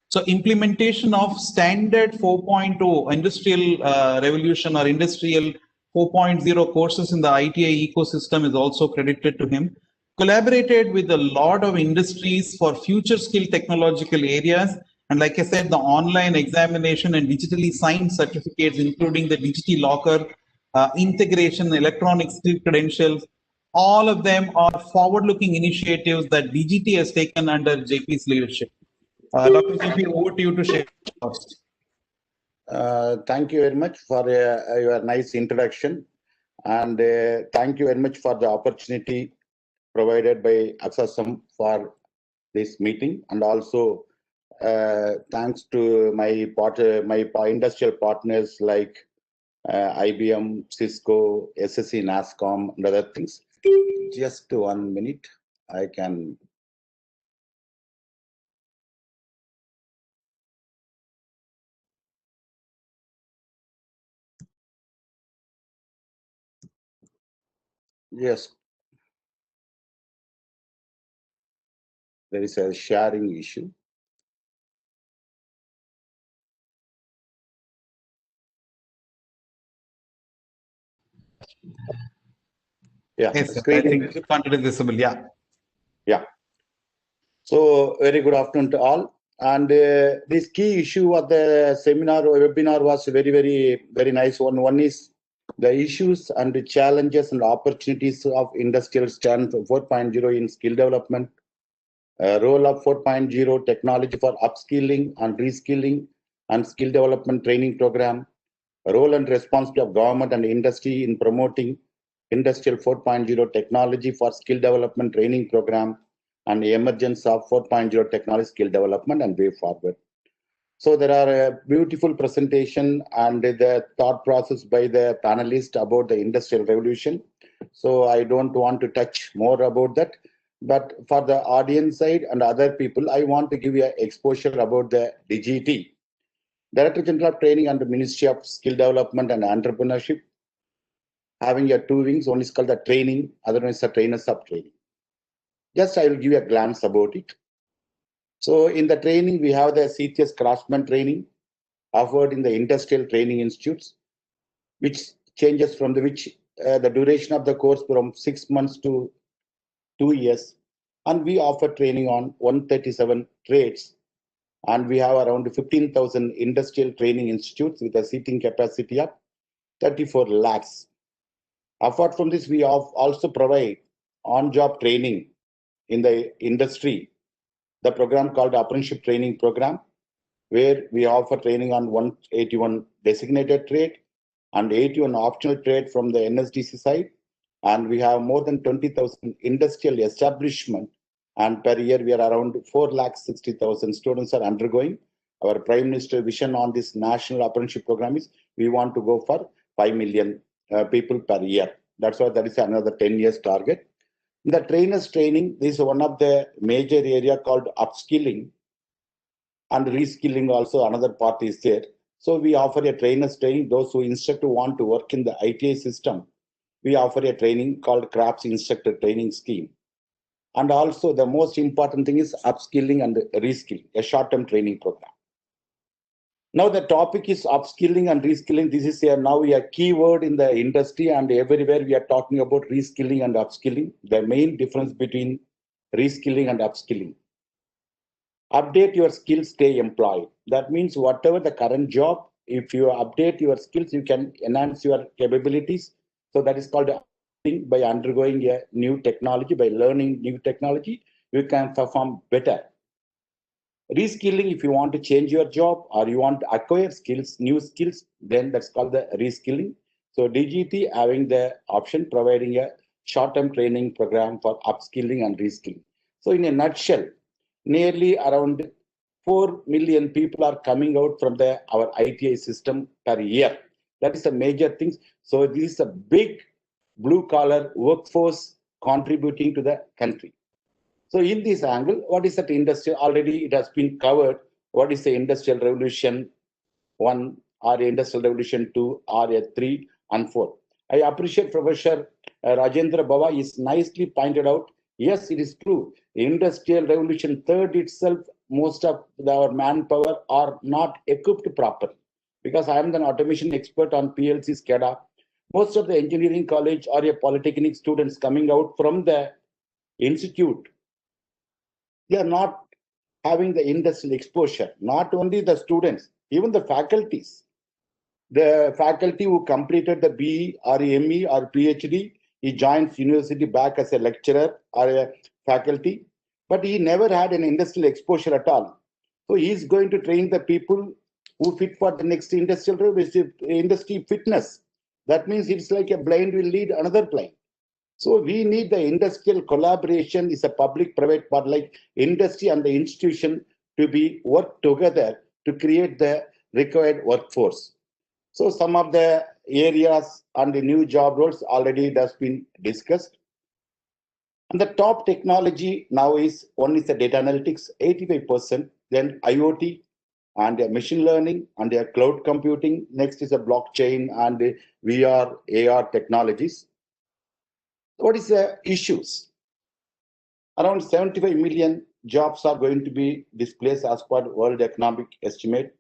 So implementation of standard 4.0 industrial revolution or industrial 4.0 courses in the ITI ecosystem is also credited to him. Collaborated with a lot of industries for future skill technological areas. And like I said, the online examination and digitally signed certificates, including the Digiti Locker, integration, electronic skill credentials, all of them are forward-looking initiatives that DGT has taken under JP's leadership. Dr. JP, over to you to share your thoughts. Thank you very much for your nice introduction, and thank you very much for the opportunity provided by ASSOCHAM for this meeting, and also thanks to my industrial partners like IBM, Cisco, SSC, NASCOM, and other things. Just 1 minute, I can. Yes. There is a sharing issue. Yeah, yes, I think content is visible. Yeah. Yeah. So very good afternoon to all. And this key issue of the seminar or webinar was very, very nice one. One is the issues and the challenges and opportunities of industrial stand 4.0 in skill development, role of 4.0 technology for upskilling and reskilling and skill development training program, role and responsibility of government and industry in promoting industrial 4.0 technology for skill development training program, and the emergence of 4.0 technology skill development and way forward. So there are a beautiful presentation and the thought process by the panelists about the industrial revolution. So I don't want to touch more about that. But for the audience side and other people, I want to give you an exposure about the DGT, Director General of Training and the Ministry of Skill Development and Entrepreneurship, having your two wings. One is called the training, other one is the trainers of training. Just I will give you a glance about it. So in the training, we have the CTS Craftsman training offered in the industrial training institutes. which changes from the duration of the course from 6 months to 2 years. And we offer training on 137 trades. And we have around 15,000 industrial training institutes with a seating capacity of 34 lakhs. Apart from this, we also provide on-job training in the industry, the program called Apprenticeship Training Program, where we offer training on 181 designated trade and 81 optional trade from the NSDC side. And we have more than 20,000 industrial establishment. And per year, we are around 4,60,000 students are undergoing. Our Prime Minister vision on this national apprenticeship program is we want to go for 5 million people per year. That's why that is another 10 years target. The trainers training, this is one of the major area called upskilling and reskilling also another part is there. So we offer a trainers training, those who instructor want to work in the ITA system. We offer a training called CRAFTS Instructor Training Scheme. And also the most important thing is upskilling and reskilling, a short-term training program. Now the topic is upskilling and reskilling. This is now a keyword in the industry, and everywhere we are talking about reskilling and upskilling. The main difference between reskilling and upskilling. Update your skills, stay employed. That means whatever the current job, if you update your skills, you can enhance your capabilities. So that is called upskilling. By undergoing a new technology, by learning new technology, you can perform better. Reskilling, if you want to change your job or you want to acquire skills, new skills, then that's called the reskilling. So DGT having the option providing a short-term training program for upskilling and reskilling. So in a nutshell, nearly around 4 million people are coming out from our ITA system per year. That is the major things. So this is a big blue-collar workforce contributing to the country. So in this angle, what is that industry? Already it has been covered. What is the Industrial Revolution 1 or Industrial Revolution 2 or 3 and 4? I appreciate Professor Rajendra Baba is nicely pointed out. Yes, it is true. Industrial Revolution 3rd itself, most of our manpower are not equipped properly. Because I am an automation expert on PLC SCADA. Most of the engineering college or a polytechnic students coming out from the institute, they are not having the industrial exposure. Not only the students, even the faculties. The faculty who completed the BE or ME or PhD, he joins university back as a lecturer or a faculty, but he never had an industrial exposure at all. So he is going to train the people who fit for the next industrial industry fitness. That means it's like a blind will lead another blind. So we need the industrial collaboration is a public-private part, like industry and the institution to be work together to create the required workforce. So some of the areas and the new job roles already has been discussed. And the top technology now is one is the data analytics, 85%, then IoT and machine learning and cloud computing. Next is a blockchain and VR, AR technologies. What is the issues? Around 75 million jobs are going to be displaced as per World Economic Estimate.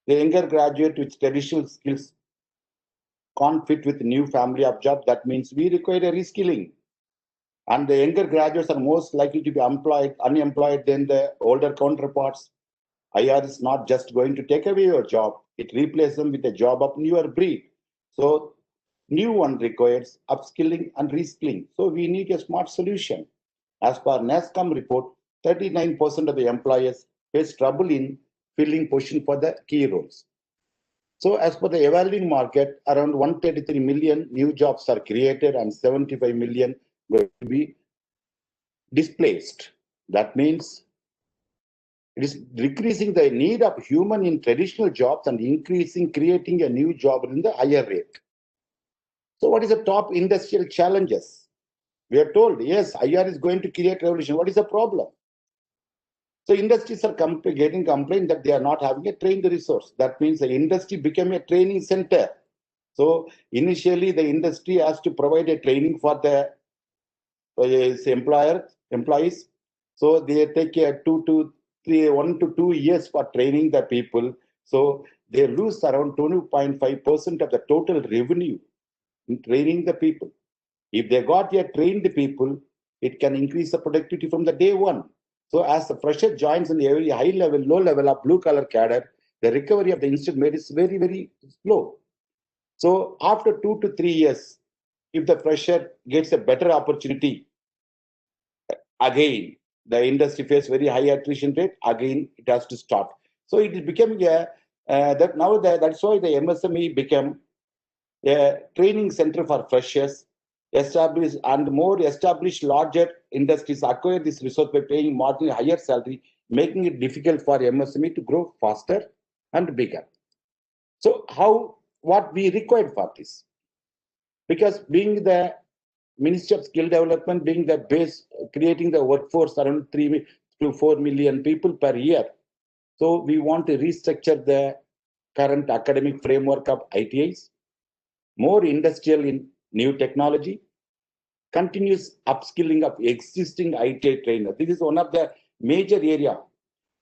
The younger graduate with traditional skills can't fit with new family of job. That means we require a reskilling. And the younger graduates are most likely to be unemployed than the older counterparts. IR is not just going to take away your job. It replaces them with a job of newer breed. So new one requires upskilling and reskilling. So we need a smart solution. As per NASSCOM report, 39% of the employers face trouble in filling position for the key roles. So as per the evolving market, around 133 million new jobs are created and 75 million will be displaced. That means it is decreasing the need of human in traditional jobs and creating a new job in the higher rate. So what is the top industrial challenges? We are told, yes, IR is going to create revolution. What is the problem? So industries are getting complaint that they are not having a trained resource. That means the industry became a training center. So initially the industry has to provide a training for the employees. So they take 1 to 2 years for training the people. So they lose around 20.5% of the total revenue in training the people. If they got here trained people, it can increase the productivity from the day one. So as the fresher joins in the very high level, low level of blue collar cadre, the recovery of the institute made is very, very slow. So after 2 to 3 years, if the fresher gets a better opportunity, again, the industry faces very high attrition rate, again, it has to start. So it is becoming that's why the MSME became a training center for freshers, established and more established larger industries acquire this resource by paying marginally higher salary, making it difficult for MSME to grow faster and bigger. So what we required for this? Because being the Ministry of Skill Development, being the base, creating the workforce around 3 to 4 million people per year. So we want to restructure the current academic framework of ITIs, more industrial in new technology, continuous upskilling of existing ITI trainers. This is one of the major area.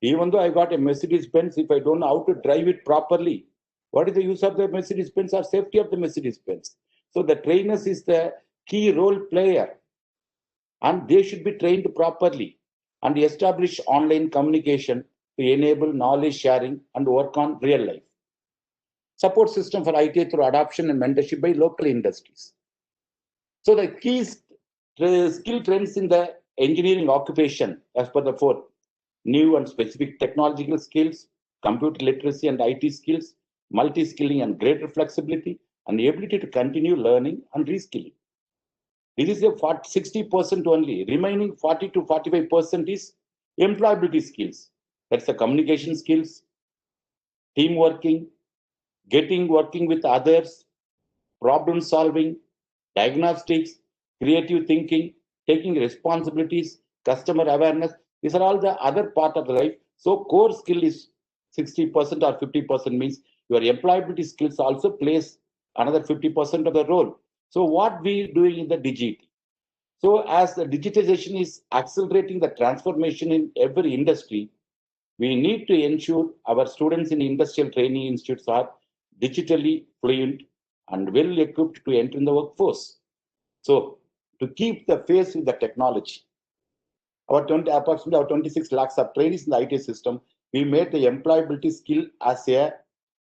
Even though I got a Mercedes-Benz, if I don't know how to drive it properly, what is the use of the Mercedes-Benz or safety of the Mercedes-Benz? So the trainers is the key role player, and they should be trained properly and establish online communication to enable knowledge sharing and work on real life. Support system for ITI through adoption and mentorship by local industries. So the key skill trends in the engineering occupation, as per the fourth, new and specific technological skills, computer literacy and IT skills, multi-skilling and greater flexibility, and the ability to continue learning and reskilling. This is a 60% only. Remaining 40 to 45% is employability skills. That's the communication skills, team working, working with others, problem solving, diagnostics, creative thinking, taking responsibilities, customer awareness. These are all the other part of the life. So core skill is 60% or 50%, means your employability skills also plays another 50% of the role. So what we doing in the DGT? So as the digitization is accelerating the transformation in every industry, we need to ensure our students in industrial training institutes are digitally fluent and well equipped to enter in the workforce. So to keep the pace with the technology, approximately 26 lakhs of trainees in the IT system, we made the employability skill as a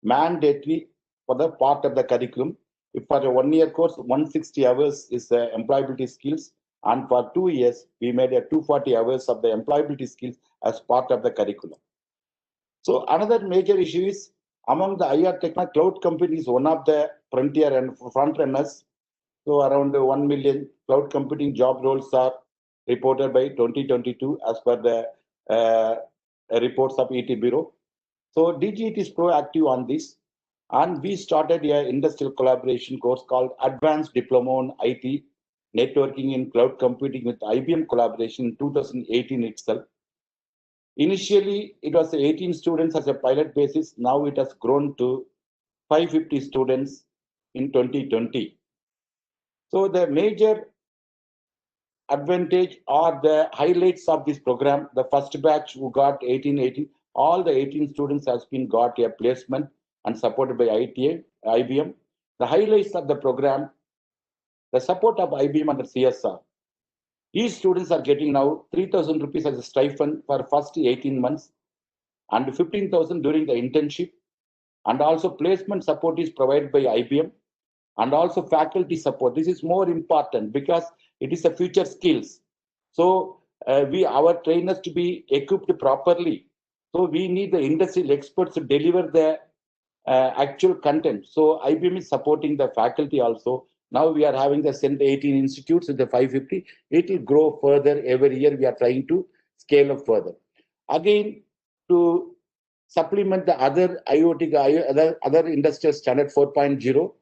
mandatory for the part of the curriculum. If for a 1 year course, 160 hours is the employability skills, and for 2 years, we made a 240 hours of the employability skills as part of the curriculum. So another major issue is among the IR technology, cloud computing is one of the frontier and front runners. So around 1 million cloud computing job roles are reported by 2022 as per the reports of ET Bureau. So DGT is proactive on this, and we started an industrial collaboration course called Advanced Diploma on IT Networking in Cloud Computing with IBM collaboration in 2018 itself. Initially, it was 18 students as a pilot basis. Now it has grown to 550 students in 2020. So the major advantage or the highlights of this program, the first batch who got 18, all the 18 students has been got a placement and supported by IBM. The highlights of the program, the support of IBM under CSR. Each students are getting now 3,000 rupees as a stipend for first 18 months and 15,000 during the internship. And also placement support is provided by IBM and also faculty support. This is more important because it is a future skills. So our trainers to be equipped properly. So we need the industrial experts to deliver the actual content. So IBM is supporting the faculty also. Now we are having the 18 institutes with the 550. It will grow further every year. We are trying to scale up further. Again, to supplement the other IoT, other industrial standard 4.0,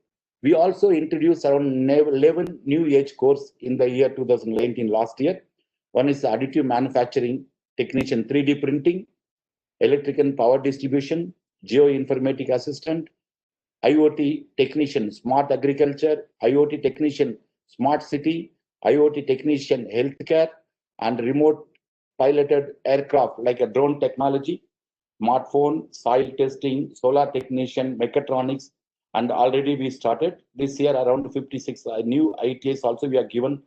we also introduced around 11 new age courses in the year 2019 last year. One is additive manufacturing technician 3D printing, electrical and power distribution, geoinformatic assistant, IoT technician smart agriculture, IoT technician smart city, IoT technician healthcare, and remote piloted aircraft like a drone technology. smartphone, soil testing, solar technician, mechatronics, and already we started this year around 56 new ITIs also we are given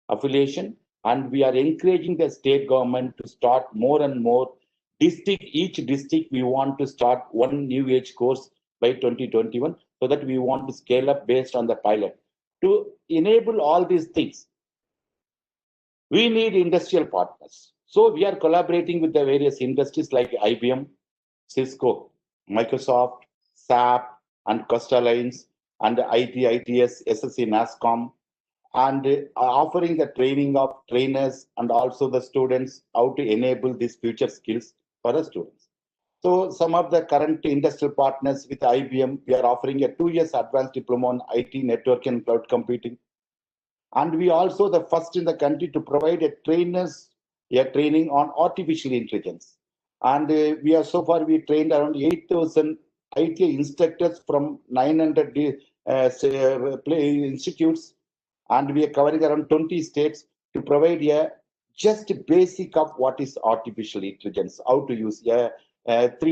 affiliation, and we are encouraging the state government to start more and more each district we want to start one new age course by 2021, so that we want to scale up based on the pilot. To enable all these things, we need industrial partners. So we are collaborating with the various industries like IBM, Cisco, Microsoft, SAP, and Costa Lines, and IT, ITS, SSC, NASCOM, and offering the training of trainers and also the students how to enable these future skills for the students. So some of the current industrial partners with IBM, we are offering a 2 years advanced diploma on IT, network, and cloud computing. And we also the first in the country to provide a training on artificial intelligence. And we are so far we trained around 8,000 IT instructors from 900 institutes, and we are covering around 20 states to provide a just basic of what is artificial intelligence, how to use 3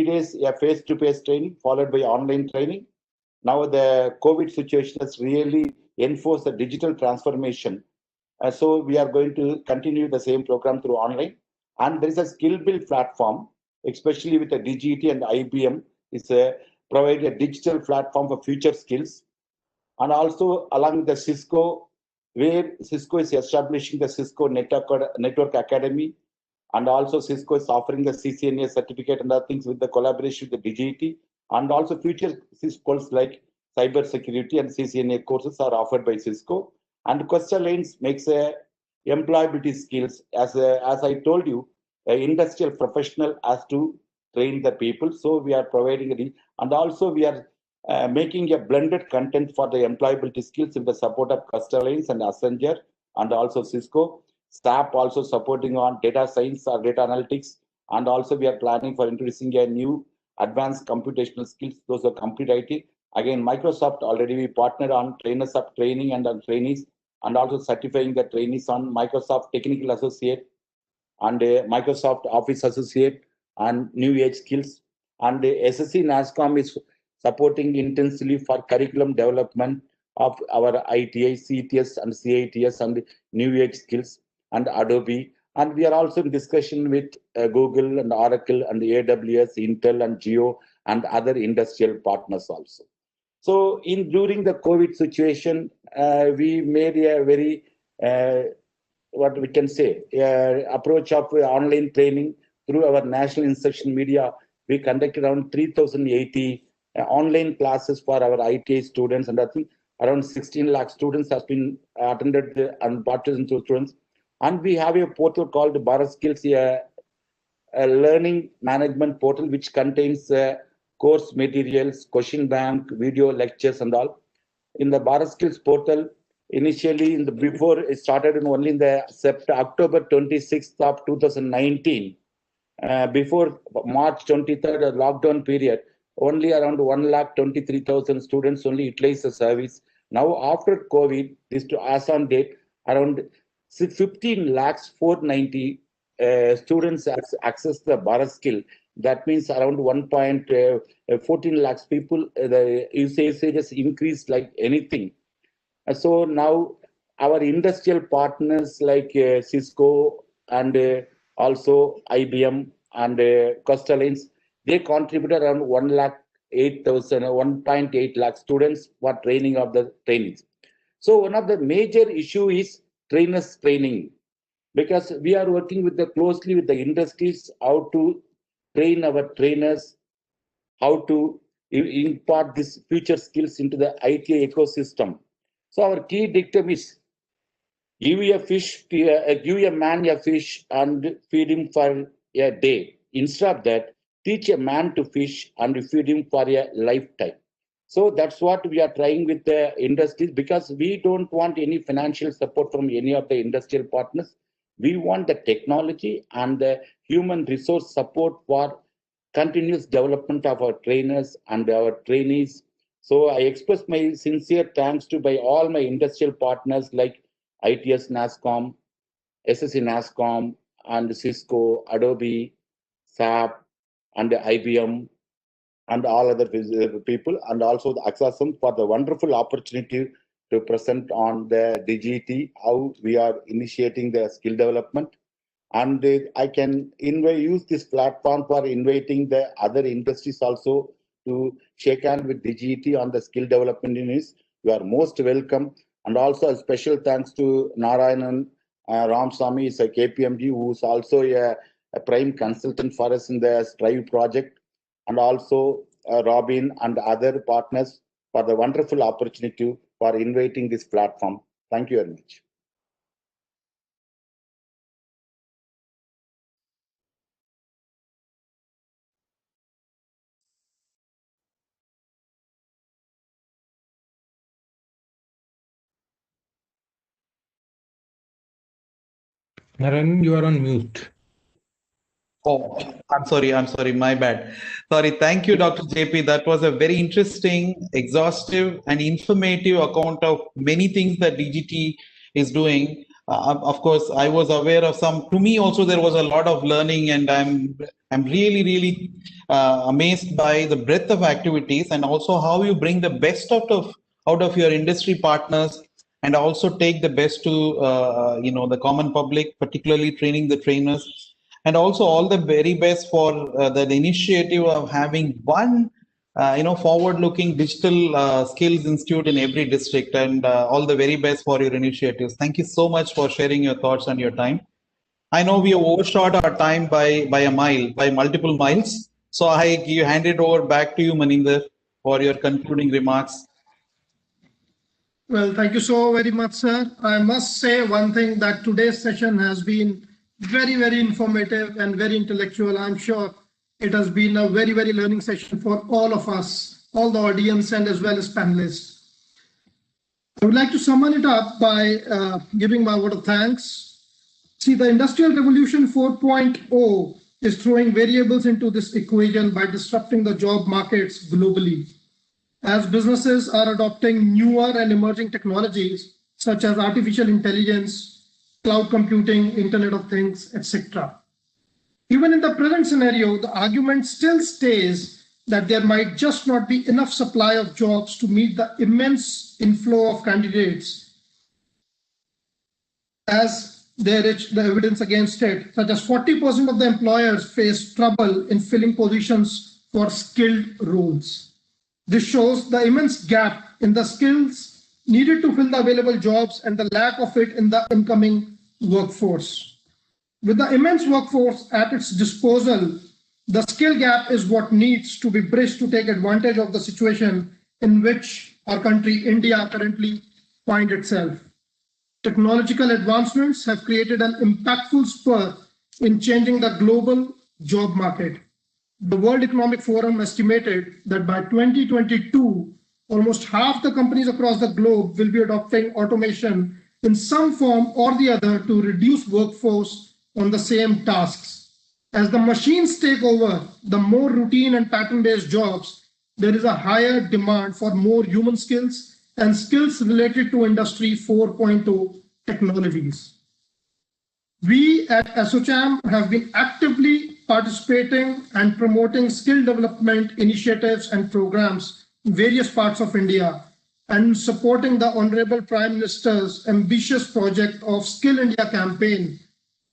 days face-to-face training followed by online training. Now the COVID situation has really enforced the digital transformation. So we are going to continue the same program through online. And there is a skill build platform, especially with the DGT and IBM, is provide a digital platform for future skills. And also along with the Cisco, where Cisco is establishing the Cisco Network Academy, and also Cisco is offering the CCNA certificate and other things with the collaboration with the DGT, and also future Cisco's like cyber security and CCNA courses are offered by Cisco. And Costa Lanes makes a employability skills. As I told you, an industrial professional has to train the people. So we are providing it, and also we are making a blended content for the employability skills with the support of Costa Lanes and Accenture and also Cisco. SAP also supporting on data science or data analytics, and also we are planning for introducing a new advanced computational skills. Those are complete IT. Again, Microsoft already we partnered on trainers up training and on trainees, and also certifying the trainees on Microsoft Technical Associate and Microsoft Office Associate and New Age Skills. And SSC NASCOM is supporting intensely for curriculum development of our ITI, CTS, and CITS and New Age Skills and Adobe. And we are also in discussion with Google and Oracle and AWS, Intel and Geo and other industrial partners also. So during the COVID situation, we made a very, what we can say, approach of online training through our national instruction media. We conducted around 3,080 online classes for our ITA students, and I think around 16 lakh students have been attended and participated into students. And we have a portal called Bharat Skills, a learning management portal which contains course materials, question bank, video lectures, and all. In the Bharat Skills portal, initially before it started only in the October 26th of 2019, before March 23rd, lockdown period, only around 1,23,000 students only utilized the service. Now after COVID, this to as on date, around 15,490 students access the Bharat Skill. That means around 1.14 lakhs people, the usage has increased like anything. So now our industrial partners like Cisco and also IBM and Costa Lines, they contributed around 1.8 lakh students for training of the trainees. So one of the major issue is trainers training, because we are working closely with the industries how to train our trainers, how to impart these future skills into the IT ecosystem. So our key dictum is give a man a fish and feed him for a day. Instead of that, teach a man to fish and feed him for a lifetime. So that's what we are trying with the industries, because we don't want any financial support from any of the industrial partners. We want the technology and the human resource support for continuous development of our trainers and our trainees. So I express my sincere thanks to all my industrial partners like ITS NASCOM, SSC NASCOM, and Cisco, Adobe, SAP, and IBM and all other people, and also the ASSOCHAM for the wonderful opportunity to present on the DGT, how we are initiating the skill development. And I can use this platform for inviting the other industries also to shake hands with DGT on the skill development units. You are most welcome. And also a special thanks to Narayanan Ramsamy, is a KPMG, who is also a prime consultant for us in the Strive project, and also Robin and other partners for the wonderful opportunity for inviting this platform. Thank you very much. Narayan, you are on mute. Oh, I'm sorry, my bad. Sorry, thank you, Dr. JP. That was a very interesting, exhaustive, and informative account of many things that DGT is doing. Of course, I was aware of some. To me, also, there was a lot of learning, and I'm really amazed by the breadth of activities, and also how you bring the best out of your industry partners, and also take the best to the common public, particularly training the trainers. And also all the very best for the initiative of having one, forward-looking digital skills institute in every district, and all the very best for your initiatives. Thank you so much for sharing your thoughts and your time. I know we have overshot our time by a mile, by multiple miles. So I hand it over back to you, Maninder, for your concluding remarks. Well, thank you so very much, sir. I must say one thing, that today's session has been very, very informative and very intellectual. I'm sure it has been a very, very learning session for all of us, all the audience, and as well as panelists. I would like to sum it up by giving my word of thanks. See, the Industrial Revolution 4.0 is throwing variables into this equation by disrupting the job markets globally. As businesses are adopting newer and emerging technologies such as artificial intelligence, cloud computing, Internet of Things, etc. Even in the present scenario, the argument still stays that there might just not be enough supply of jobs to meet the immense inflow of candidates, as there is the evidence against it, such as 40% of the employers face trouble in filling positions for skilled roles. This shows the immense gap in the skills needed to fill the available jobs and the lack of it in the incoming workforce. With the immense workforce at its disposal, the skill gap is what needs to be bridged to take advantage of the situation in which our country, India, currently finds itself. Technological advancements have created an impactful spur in changing the global job market. The World Economic Forum estimated that by 2022, almost half the companies across the globe will be adopting automation in some form or the other to reduce workforce on the same tasks. As the machines take over the more routine and pattern-based jobs, there is a higher demand for more human skills and skills related to Industry 4.0 technologies. We at ASSOCHAM have been actively participating and promoting skill development initiatives and programs in various parts of India, and supporting the Honorable Prime Minister's ambitious project of Skill India campaign,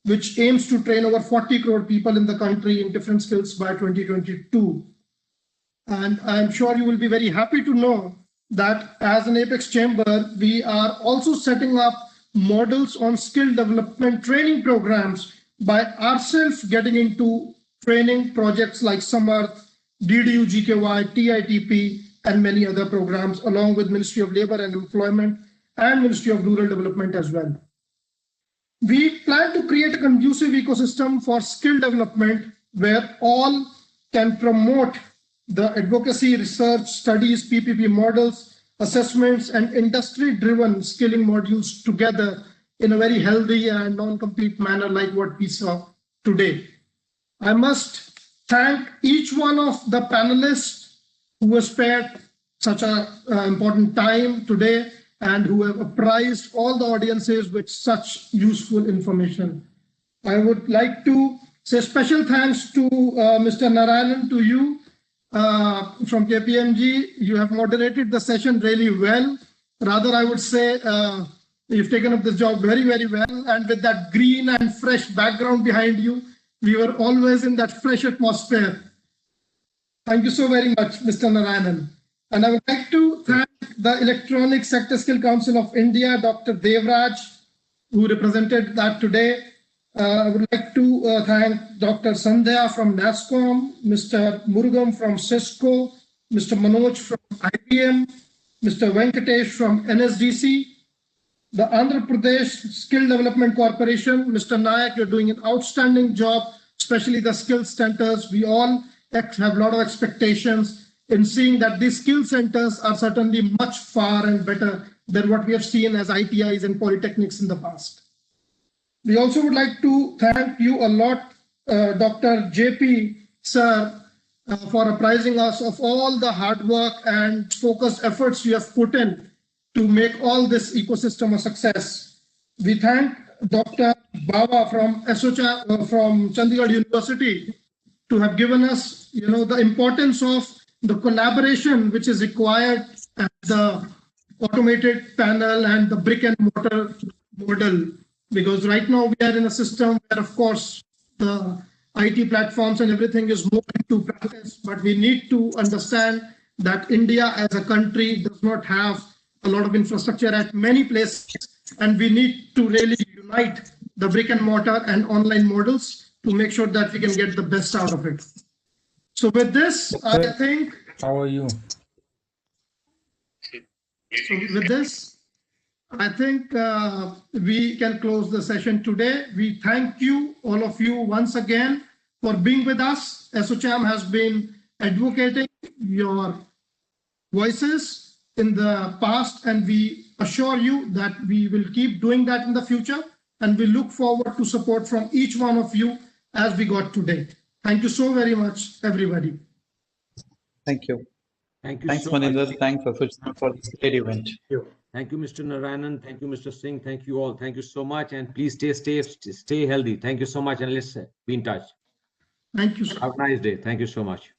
which aims to train over 40 crore people in the country in different skills by 2022. And I'm sure you will be very happy to know that as an Apex Chamber, we are also setting up models on skill development training programs by ourselves getting into training projects like Samarth, DDU GKY, TITP, and many other programs, along with Ministry of Labor and Employment and Ministry of Rural Development as well. We plan to create a conducive ecosystem for skill development where all can promote the advocacy, research, studies, PPP models, assessments, and industry-driven skilling modules together in a very healthy and non-compete manner like what we saw today. I must thank each one of the panelists who have spared such an important time today and who have apprised all the audiences with such useful information. I would like to So special thanks to Mr. Narayanan, to you from KPMG. You have moderated the session really well. Rather, I would say you've taken up this job very, very well. And with that green and fresh background behind you, we were always in that fresh atmosphere. Thank you so very much, Mr. Narayanan. And I would like to thank the Electronic Sector Skill Council of India, Dr. Devraj, who represented that today. I would like to thank Dr. Sandhya from NASSCOM, Mr. Murugam from Cisco, Mr. Manoj from IBM, Mr. Venkatesh from NSDC, the Andhra Pradesh Skill Development Corporation. Mr. Nayak, you're doing an outstanding job, especially the skill centers. We all have a lot of expectations in seeing that these skill centers are certainly much far and better than what we have seen as ITIs and polytechnics in the past. We also would like to thank you a lot, Dr. JP, sir, for apprising us of all the hard work and focused efforts you have put in to make all this ecosystem a success. We thank Dr. Bala from ASSOCHAM, from Chandigarh University, to have given us, the importance of the collaboration which is required at the automated panel and the brick and mortar model. Because right now we are in a system where, of course, the IT platforms and everything is more into practice, but we need to understand that India as a country does not have a lot of infrastructure at many places, and we need to really unite the brick and mortar and online models to make sure that we can get the best out of it. So with this, I think... How are you? So with this, I think we can close the session today. We thank you, all of you, once again for being with us. ASSOCHAM has been advocating your voices in the past, and we assure you that we will keep doing that in the future, and we look forward to support from each one of you as we got today. Thank you so very much, everybody. Thank you. Thank you. Thanks, so Maninder. much. Thanks, ASSOCHAM, for this great event. Thank you, Mr. Narayanan. Thank you, Mr. Singh. Thank you all. Thank you so much. And please stay healthy. Thank you so much. And let's be in touch. Thank you, sir. Have a nice day. Thank you so much.